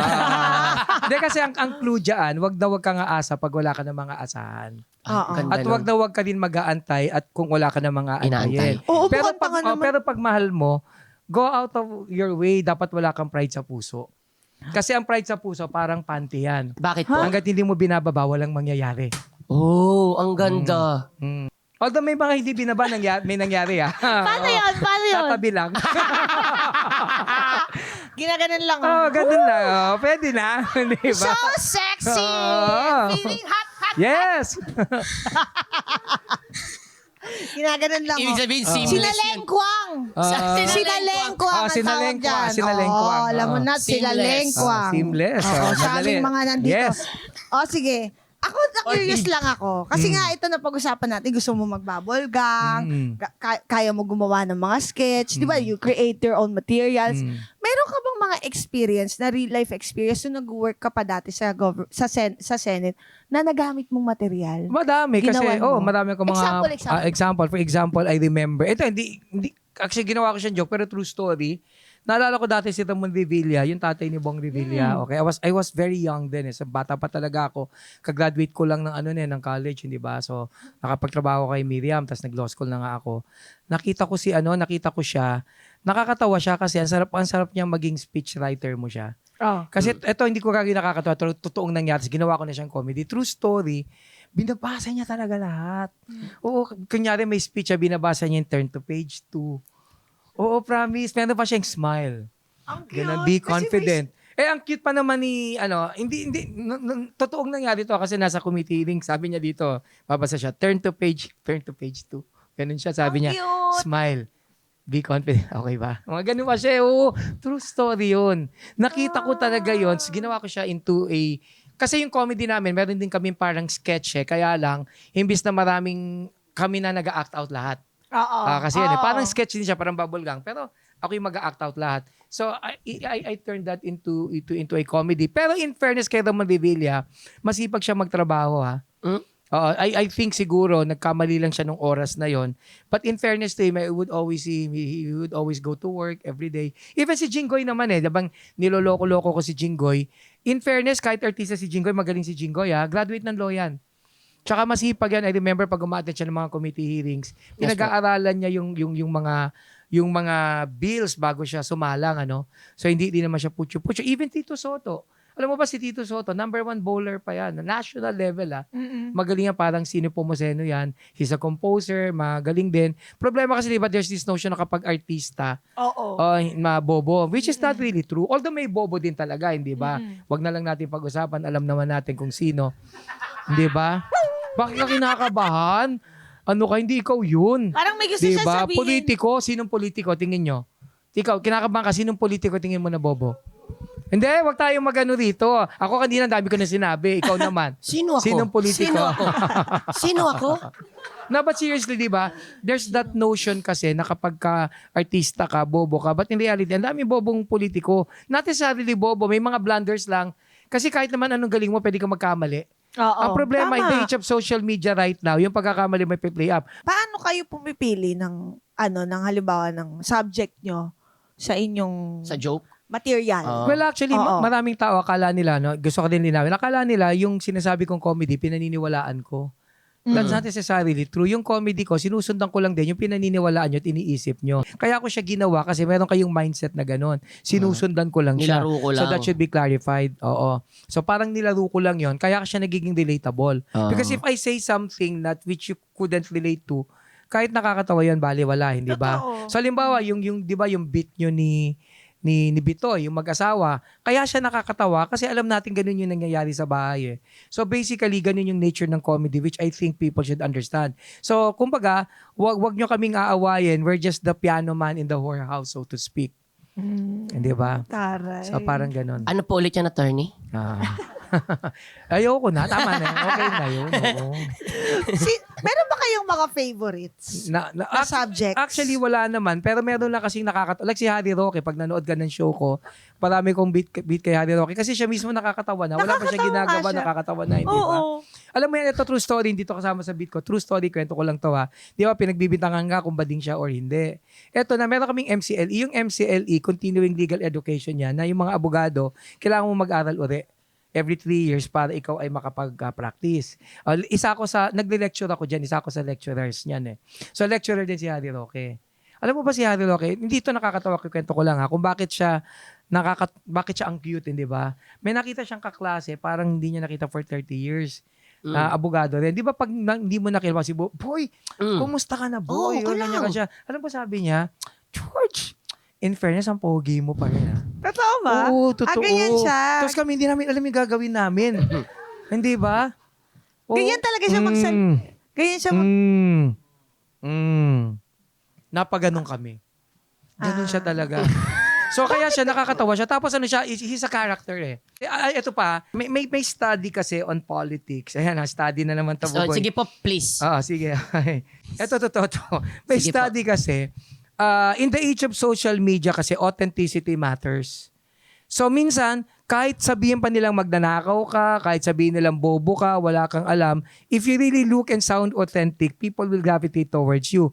Hindi kasi ang clue dyan, wag kang aasa pag wala ka ng mga asahan. Oo. Ganda At nun. wag ka din mag-aantay at kung wala ka ng mga Inaantay. antayin. Oo, pero bukod pa nga naman. pero pag mahal mo, go out of your way, dapat wala kang pride sa puso. Kasi ang pride sa puso parang panty yan. Bakit po? Hanggat hindi mo binababa, walang mangyayari. Oh, ang ganda. Although may mga hindi binaba, may nangyari Paano yun? Paano yun? Tatabi lang. Ginaganon lang. Ganun lang. Pwede na. Di ba? So sexy! Oo. Feeling hot. Yes! Ginaganon lang. Ibig sabihin, seamless yun. Sinalengkwang. Sinalengkwang. Sinalengkwang ang tawag sinalengkwang, dyan. sinalengkwang. Oo, alam mo na, Seamless. sinalengkwang. Seamless. Oo, sa Madali. aming mga nandito. Yes. Sige. Ako, na-curious lang ako. Kasi nga, ito na pag-usapan natin, gusto mo mag-bubble gang, kaya mo gumawa ng mga sketch, di ba? You create your own materials. Meron ka bang mga experience, na real-life experience, nung nag-work ka pa dati sa Senate, na nagamit mong material? Madami kasi Ginawan mo. marami ko mga Example. for example, I remember. Ito hindi actually ginawa ko siyang joke pero true story. Naalala ko dati si Ramon Revilla, yung tatay ni Bong Revilla. Okay, I was very young then. Sa bata pa talaga ako. Ka-graduate ko lang ng ng college, hindi ba? So, nakapagtrabaho kay Miriam, tapos nag-law school na nga ako. Nakita ko siya. Nakakatawa siya kasi ang sarap niyang maging speechwriter mo siya. Kasi ito hindi ko kagaya nakakatawa, pero totoong nangyari. Ginawa ko na siyang comedy. True story. Binabasa niya talaga lahat. Oo, kunyari may speech siya, binabasa niya yung turn to page 2. Oo, promise. Meron pa siyang smile. Ang Ganun, be confident. Ang cute pa naman ni, totoong nangyari to kasi nasa committee hearing, sabi niya dito, babasa siya, turn to page 2. Ganun siya, sabi niya, cute. smile. Be confident. Okay ba? Mga ganun pa siya. Oo, true story yun. Nakita ko talaga yun. So, ginawa ko siya into kasi yung comedy namin, meron din kami parang sketch kaya lang, imbis na maraming kami na nag-act out lahat. Oo. Kasi parang sketch din siya, parang bubble gang. Pero ako yung mag-act out lahat. So, I turned that into a comedy. Pero in fairness kay Ramon Revilla, masipag siya magtrabaho ha. I think siguro nagkamali lang siya nung oras na yon. But in fairness to him, I would always see him, he would always go to work every day. Even si Jinggoy naman dabang niloloko-loko ko si Jinggoy. In fairness, kahit artista si Jinggoy, magaling si Jinggoy graduate ng law yan. Tsaka masipag yan. I remember pag umattend siya ng mga committee hearings, pinag-aaralan niya yung mga bills bago siya sumalang, So hindi naman siya putyo-putyo. Even Tito Soto. Alam mo ba si Tito Soto, number 1 bowler pa yan. National level Magaling yan, parang Sino Pomoceno yan. He's a composer, magaling din. Problema kasi diba there's this notion na kapag artista, Oo. mabobo, which is not really true. Although may bobo din talaga, hindi ba? Wag na lang natin pag-usapan, alam naman natin kung sino. Hindi ba? Bakit ka kinakabahan? Ano ka, hindi ikaw yun. Parang may gusto siya Diba? sabihin. Politiko, sinong politiko? Tingin nyo. Ikaw, kinakabahan ka, sinong politiko tingin mo na bobo? Hindi, wag tayong magano rito. Ako kanina, dami ko na sinabi. Ikaw naman. Sino ako? Sinong politiko? Sino ako? Sino ako? No, but seriously, di ba? There's that notion kasi na kapag ka artista ka, bobo ka. But in reality, ang dami bobong politiko. Not necessarily bobo. May mga blunders lang. Kasi kahit naman anong galing mo, pwede ka magkamali. Oo. Ang problema in Tama. the age of social media right now, yung pagkakamali may play up. Paano kayo pumipili ng ng halimbawa ng subject nyo sa inyong Sa joke? material? Well, actually, Oo. maraming tao akala nila, no, gusto ko din linawin, akala nila yung sinasabi kong comedy, pinaniniwalaan ko. That's not necessarily true. Yung comedy ko, sinusundan ko lang din yung pinaniniwalaan nyo at iniisip nyo. Kaya ako siya ginawa kasi meron kayong mindset na gano'n. Sinusundan ko lang siya. Nilaro ko So lang. that should be clarified. Oo. So parang nilaro ko lang yon, kaya siya nagiging relatable. Because if I say something that which you couldn't relate to, kahit nakakatawa yun, baliwala, hindi ba? Totoo. So halimbawa, yung 'di ba yung beat nyo ni Bitoy, yung mag-asawa, kaya siya nakakatawa kasi alam natin ganun yung nangyayari sa bahay eh. So basically, ganun yung nature ng comedy which I think people should understand. So kumbaga, wag nyo kaming aawayin, we're just the piano man in the whorehouse, so to speak. Hindi ba? Taray. So parang ganun. Ano po ulit yan, attorney? Ayoko na, tama na. Okay na yun. Oo. Meron ba kayong mga favorites Na, na subjects? Actually, wala naman. Pero meron lang kasing nakakatawa. Like si Harry Roque, pag nanood ka ng show ko, marami kong beat kay Harry Roque. Kasi siya mismo nakakatawa na. Wala pa siya Nakakatawa ginagawa, nga siya. nakakatawa na. Hindi ba? Oo. Alam mo yan, ito true story. Hindi to kasama sa beat ko. True story, kwento ko lang to ha. Di ba, pinagbibintangan nga kung bading siya or hindi. Ito na, meron kaming MCLE. Yung MCLE, Continuing Legal Education yan, na yung mga abogado, kailangan mo mag-aral uli every 3 years para ikaw ay makapag-practice. Isa ako nagle-lecture ako dyan, isa ako sa lecturers niyan eh. So lecturer din si Harry Roque. Alam mo ba si Harry Roque, hindi ito nakakatawa, kwento ko lang ha, kung bakit siya ang cute, hindi ba? May nakita siyang kaklase, parang hindi niya nakita for 30 years. Abogado rin. Di ba pag hindi mo nakilala si Boy, kumusta ka na boy? Oo, okay Ganyan lang. ka siya. Alam mo sabi niya, George, in fairness, ang pogi mo pa rin ha. Totoo ba? Oo, totoo. Ganyan siya. Tapos kami hindi namin alam yung gagawin namin. Hindi ba? Oo. Ganyan talaga siya Ganyan siya Napaganon kami. Ganon siya talaga. So kaya siya nakakatawa siya. Tapos ano siya, he's a character eh. Ito pa, may study kasi on politics. Ayan, study na naman to. So, sige po, please. Sige. Ito, totoo. May Sige study kasi, in the age of social media kasi authenticity matters. So minsan, kahit sabihin pa nilang magnanakaw ka, kahit sabihin nilang bobo ka, wala kang alam, if you really look and sound authentic, people will gravitate towards you.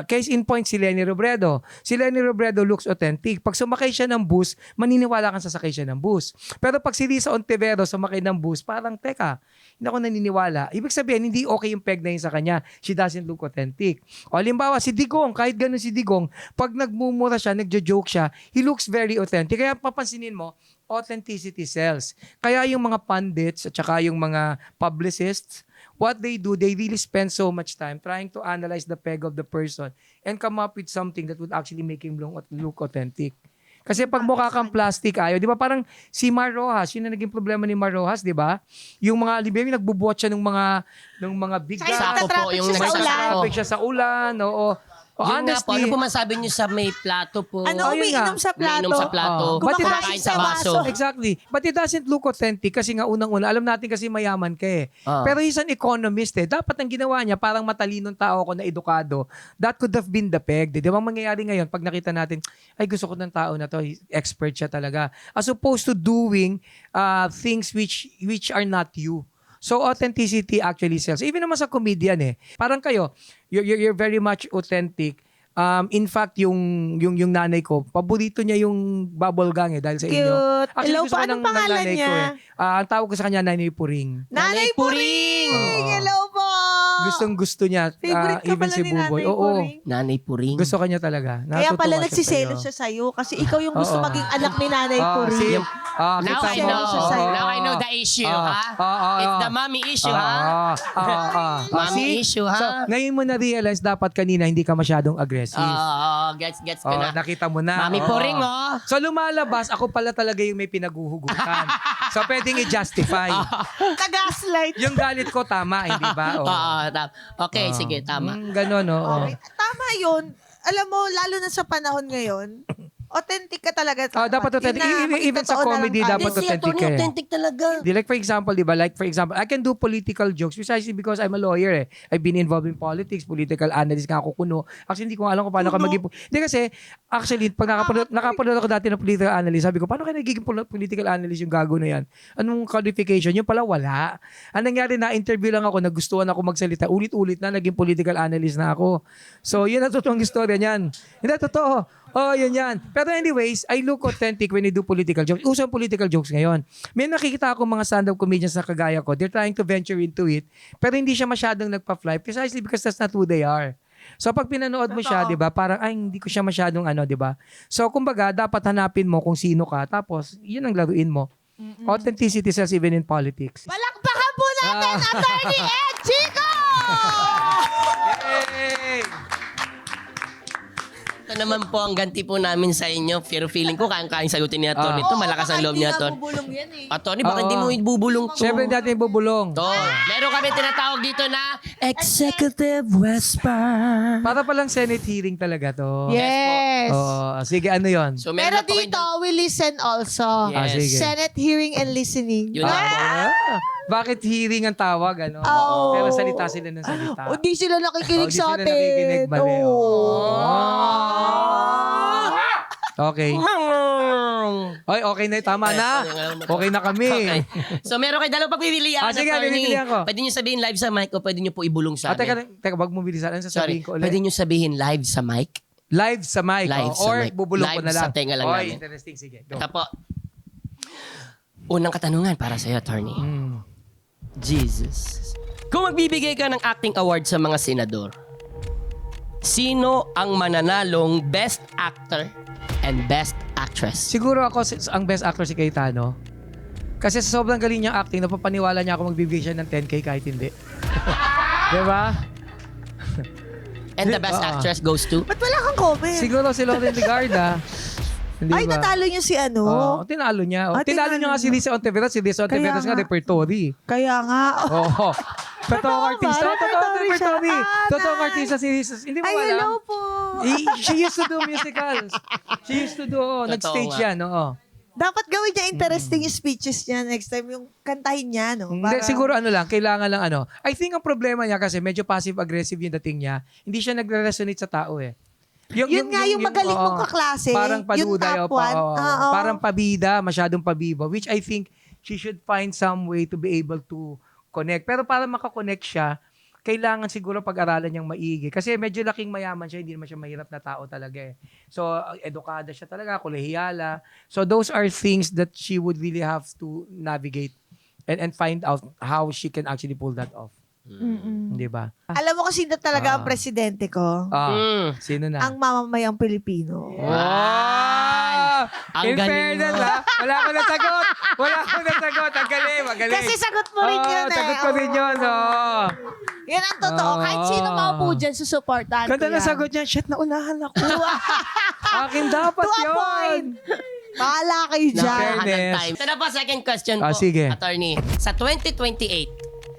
Case in point, si Lenny Robredo. Si Lenny Robredo looks authentic. Pag sumakay siya ng bus, maniniwala kang sasakay siya ng bus. Pero pag si Risa Ontiveros sumakay ng bus, parang, teka, hindi ako naniniwala. Ibig sabihin, hindi okay yung peg na yun sa kanya. She doesn't look authentic. O halimbawa, si Digong, kahit ganun si Digong, pag nagmumura siya, nagjo-joke siya, he looks very authentic. Kaya papansinin mo, authenticity sells. Kaya yung mga pundits at saka yung mga publicists, what they do, they really spend so much time trying to analyze the peg of the person and come up with something that would actually make him look authentic. Kasi pag mukha kang plastic, ayaw. Di ba parang si Mar Rojas, yun na naging problema ni Mar Rojas, di ba? Yung mga, di ba yung nagbubuhat siya ng mga bigas. Sako po, yung siya sa ulan. nagsasako. Traffic siya sa ulan, oo. Yun nga po, ano po masabi niyo sa may plato po? Ano, Ayun nga. umiinom sa plato? Umiinom sa plato. But it Kumakain sa baso. Exactly. But it doesn't look authentic kasi nga unang-una, alam natin kasi mayaman ka eh. Pero he's an economist eh. Dapat ang ginawa niya, parang matalinong tao ko na edukado. That could have been the peg. Di ba ang mangyayari ngayon, pag nakita natin, ay gusto ko ng tao na to, expert siya talaga. As opposed to doing things which are not you. So authenticity actually sells. Even naman sa comedian eh. Parang kayo, you're very much authentic. In fact, yung nanay ko, paborito niya yung bubble gang dahil sa inyo. Cute. Actually, Hello gusto po, ko anong ng pangalan nanay niya? ko Ang tawag ko sa kanya, Nanay Puring. Nanay Nanay Puring! Puring! Hello po! Gustong-gusto niya. Favorite ka even pala si ni Buboy. Nanay Oo. Puring. Nanay Puring. Gusto ka niya talaga. Kaya pala Natutuwa nagsiselo sa'yo. siya sa'yo kasi ikaw yung gusto Oo. maging anak ni Nanay Ah, Puring. see? Now kita I mo. know. Oo. Now I know the issue, ha? Oo. It's the mommy issue, ha? Mommy issue, ha? So, ngayon mo na-realize dapat kanina hindi ka masyadong aggressive. Gets ko na. Nakita mo na. Mami Oo. Puring, oh. So lumalabas, ako pala talaga yung may pinaguhugutan. So pwedeng i-justify. Tagaslight. Yung galit ko tama, hindi ba? Oo. Okay, sige, tama. Ganon, oo. Okay. Tama yun. Alam mo, lalo na sa panahon ngayon, authentic ka talaga. Dapat authentic. Yun na, Even sa magtotoo na comedy, lang tayo. dapat Hindi, si authentic Atty. ka eh. Authentic talaga. Like for example, di ba? Like for example, I can do political jokes precisely because I'm a lawyer eh. I've been involved in politics, political analyst nga ako kuno. Actually, hindi ko alam kung paano ka maging... Hindi kasi, actually, pag nakapanood ako dati ng political analyst, sabi ko, paano ka nagiging political analyst yung gago na yan? Anong qualification? Yung pala wala. Ang nangyari na interview lang ako, nagustuhan ako magsalita. Ulit-ulit na, naging political analyst na ako. So, yun ang totoong istorya niyan. Hindi, totoo. Oh, yun yan. Pero anyways, I look authentic when I do political jokes. Uso ang political jokes ngayon. May nakikita ako mga stand-up comedians na kagaya ko. They're trying to venture into it. Pero hindi siya masyadong nagpa-fly precisely because that's not who they are. So pag pinanood mo siya, 'di ba? Parang ay hindi ko siya masyadong 'di ba? So kumbaga, dapat hanapin mo kung sino ka tapos 'yun ang laruin mo. Authenticity sells even in politics. Palakpakan po natin, Atty. Ed Chico! Yay! Ito naman po ang ganti po namin sa inyo. Pero feeling ko kayang sagutin ni Atty. Ito. Malakas ang loob ni Atty. Bubulong yan eh. Atty, baka Oo. hindi mo ibubulong to. Siyempre natin bubulong. To. Meron kami tinatawag dito na Executive Whisper. Para palang Senate hearing talaga to. Yes. Oo, sige, ano 'yon? So Pero meron na po kayo dito, we listen also. Yes. sige. Senate hearing and listening. Yun na po. Bakit hearing ang tawag, ano? Oo. Pero salita sila ng salita. O di sila nakikinig di sa sila atin. nakikinig, mali. Oo. Okay. Oy, okay na, tama na. Okay na kami. Okay. So meron kayo dalawang pagpipilian. Sige, Atty. pipilian ko. Pwede nyo sabihin live sa mic o pwede nyo po ibulong sa Teka, wag mo bilisan. Ano Sorry. sasabihin ko ulit? Pwede nyo sabihin live sa mic? Live sa mic. Live sa or mic. bubulong ko Live na lang. sa tenga lang Oy, namin. interesting. Sige, go. Ito po. Unang katanungan para sa'yo, attorney. Jesus. Kung magbibigay ka ng acting award sa mga senador, sino ang mananalong Best Actor and Best Actress? Siguro ako ang best actor si Cayetano. Kasi sa sobrang galing niyang acting, napapaniwala niya ako magbibigay siya ng 10K kahit hindi. Diba? And the Best Oo. Actress goes to? Ba't wala kang comment? Siguro si Lauren Legarda. Hindi Ay, ba? natalo niyo si ano? Oo, tinalo niya. Ah, Tinalo niya nga si Lisa Ontiveros. Si Lisa Ontiveros nga nga. repertory. Kaya nga. Oo. Totoong artista. ba? Repertory siya. Repertory. Ah, Totoong nice. artista si Lisa. Hindi mo Ay, alam? hello po. She used to do musicals. She used to do, nag-stage nga. yan, oo. Dapat gawin niya interesting yung speeches niya next time, yung kantahin niya, no? Hindi, siguro ano lang, kailangan lang ano. I think ang problema niya kasi medyo passive-aggressive yung dating niya. Hindi siya nagre-resonate sa tao eh. Yun nga yung magaling oo, mong kaklase. Parang Yung paduda. top one. Oo. Parang pabida, masyadong pabiba. Which I think she should find some way to be able to connect. Pero para makakonect siya, kailangan siguro pag-aralan niyang maigi. Kasi medyo laking mayaman siya, hindi naman siya mahirap na tao talaga eh. So, edukada siya talaga, kolehiyala. So, those are things that she would really have to navigate and find out how she can actually pull that off. Di ba? Alam mo kasi sino talaga ang presidente ko? Sino na? Ang mamamayang Pilipino. Wow! Ang In galing fairness, mo. wala ko nasagot. Wala ko nasagot. Ang galing, magaling. Kasi sagot mo rin yun eh. Sagot ko rin yun, oh. Yan ang totoo. Kahit sino maupo dyan, susuportahan ko Ganda yan. na sagot niya. Shit, naunahan ako. Akin dapat To a yun. point. Bahala kayo dyan. Napakan ng Fairness. time. Ito na po, second question po, Sige. attorney. Sa 2028,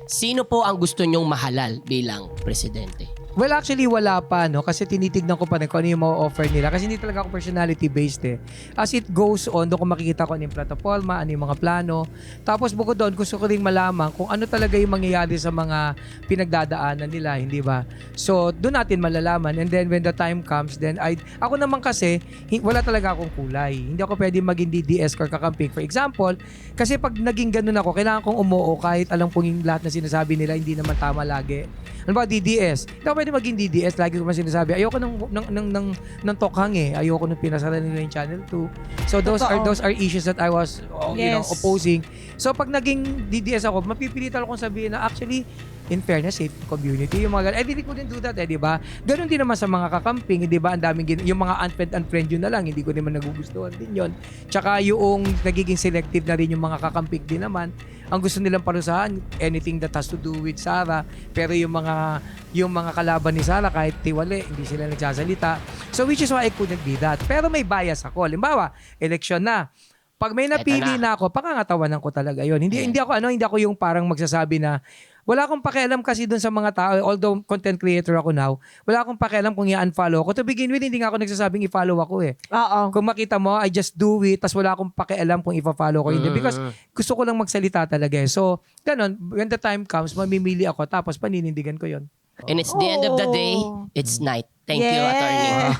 sino po ang gusto nyong mahalal bilang presidente? Well, actually, wala pa, no? Kasi tinitignan ko pa rin kung ano yung ma-offer nila. Kasi hindi talaga ako personality-based, eh. As it goes on, doon ko makikita ko ano yung plataforma, ano yung mga plano. Tapos, bukod doon, gusto ko rin malaman kung ano talaga yung mangyayari sa mga pinagdadaanan nila, hindi ba? So, doon natin malalaman. And then, when the time comes, then, ako naman kasi, wala talaga akong kulay. Hindi ako pwede maging DDS or kakamping. For example, kasi pag naging ganun ako, kailangan kong umuo kahit alam kong yung lahat na sinasabi nila, hindi naman tama lagi. Ano ba, DDS? Hindi ako pwede maging DDS. Lagi ko man sinasabi, ayoko ng tokhang eh. Ayoko nung pinasara nila yung Channel 2. So those are issues that I was Yes. opposing. So pag naging DDS ako, mapipilitan akong sabihin na actually, in fairness, safe community. Yung mga ganun. Hindi ko din do that, di ba? Ganun din naman sa mga kakamping, di ba? Ang daming yung mga unfriend yun na lang, hindi ko naman nagugustuhan din yun. Tsaka yung nagiging selective na rin yung mga kakamping din naman. Ang gusto nilang parusahan, anything that has to do with Sara. Pero yung mga kalaban ni Sara, kahit tiwali, hindi sila nagsasalita. So which is why I couldn't be that. Pero may bias ako. Halimbawa, eleksyon na. Pag may napili na ako, pakangatawanan ko talaga yun. Hindi ako yung parang magsasabi na wala akong pakialam kasi dun sa mga tao, although content creator ako now, wala akong pakialam kung i-unfollow ako. To begin with, hindi nga ako nagsasabing i-follow ako eh. Oo. Kung makita mo, I just do it, tas wala akong pakialam kung i-follow ko hindi. Because gusto ko lang magsalita talaga eh. So, ganun, when the time comes, mamimili ako, tapos paninindigan ko yon. And it's the end of the day, it's night. Thank you, attorney.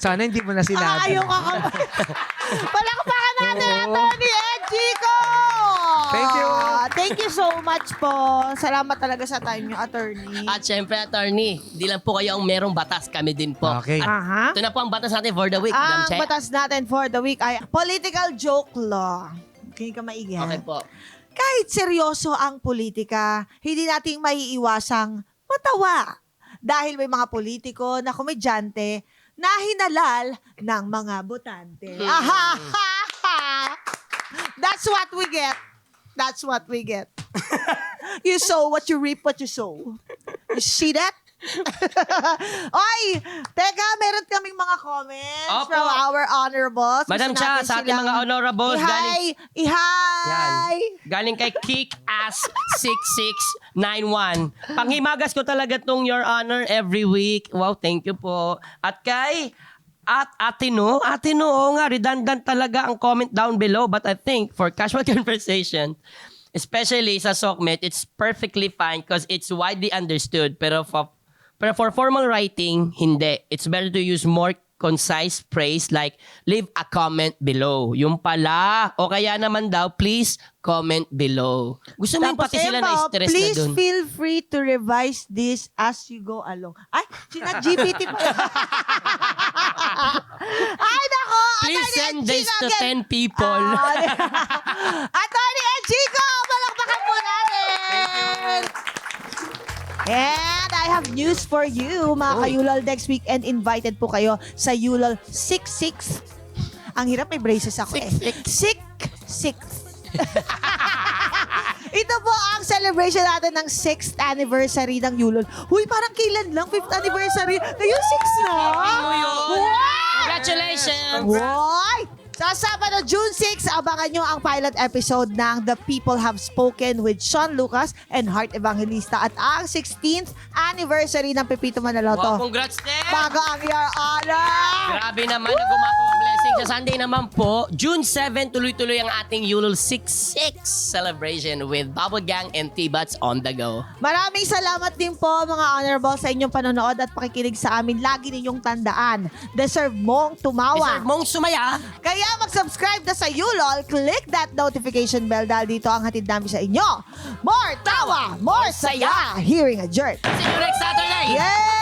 Sana hindi mo na sinabi. Ayaw ka ka. Palakpakan natin, Attorney Ed Chico! Thank you. Thank you so much po. Salamat talaga sa time niyo, Attorney. At syempre, attorney, hindi lang po kayo ang merong batas, kami din po. Okay. At Aha. ito na po ang batas natin for the week, Madam Ang Che. batas natin for the week ay political joke law. Kinig ka maigi. ha? Okay po. Kahit seryoso ang politika, hindi nating maiiwasang matawa. Dahil may mga politiko na komedyante na hinalal ng mga botante. That's what we get. That's what we get. You sow what you reap, what you sow. You see that? Oy! Teka, meron kaming mga comments Opo. from our honorables. Madam Gusto Cha, natin sa ating silang mga honorables, Ihay! galing kay Kick-Ass6691. Panghimagas ko talaga tong Your Honor every week. Wow, thank you po. At kay Atino, oo nga, redundant talaga ang comment down below. But I think for casual conversation, especially sa SOCMED, it's perfectly fine because it's widely understood. Pero for formal writing, hindi. It's better to use more concise phrase like, leave a comment below. Yung pala. O kaya naman daw, please comment below. Gusto mo yung Tapos, pati sila ayun na po, stress na please dun. feel free to revise this as you go along. Ay, sina GPT. Ay, nako! Please Attorney send Ed this Chico to again. 10 people. Attorney Ed Chico! Palakpakan po natin! And I have news for you, mga ka-Yulol. Next weekend, invited po kayo sa Yulol 6-6. Ang hirap, may braces ako eh. 6-6. Ito po ang celebration natin ng 6th anniversary ng Yulol. Huy, parang kailan lang? 5th anniversary. Ngayon, 6 na. Wow! Congratulations! Woy! Sa Sabado, June 6, abangan nyo ang pilot episode ng The People Have Spoken with Sean Lucas and Heart Evangelista at ang 16th anniversary ng Pepito Manaloto. Wow, congrats, Steph! Bago ang Your Honor! Grabe naman, nag-umapaw ang blessing. Sa Sunday naman po, June 7, tuloy-tuloy ang ating Yulol 6-6 celebration with Bubble Gang and T-Bats on the go. Maraming salamat din po mga honorable sa inyong panonood at pakikinig sa amin. Lagi ninyong tandaan, deserve mong tumawa. Deserve mong sumaya. Kaya mag-subscribe na sa Yulol, click that notification bell dahil dito ang hatid namin sa inyo. More tawa, more saya, hearing a jerk. See you next Saturday! Yay!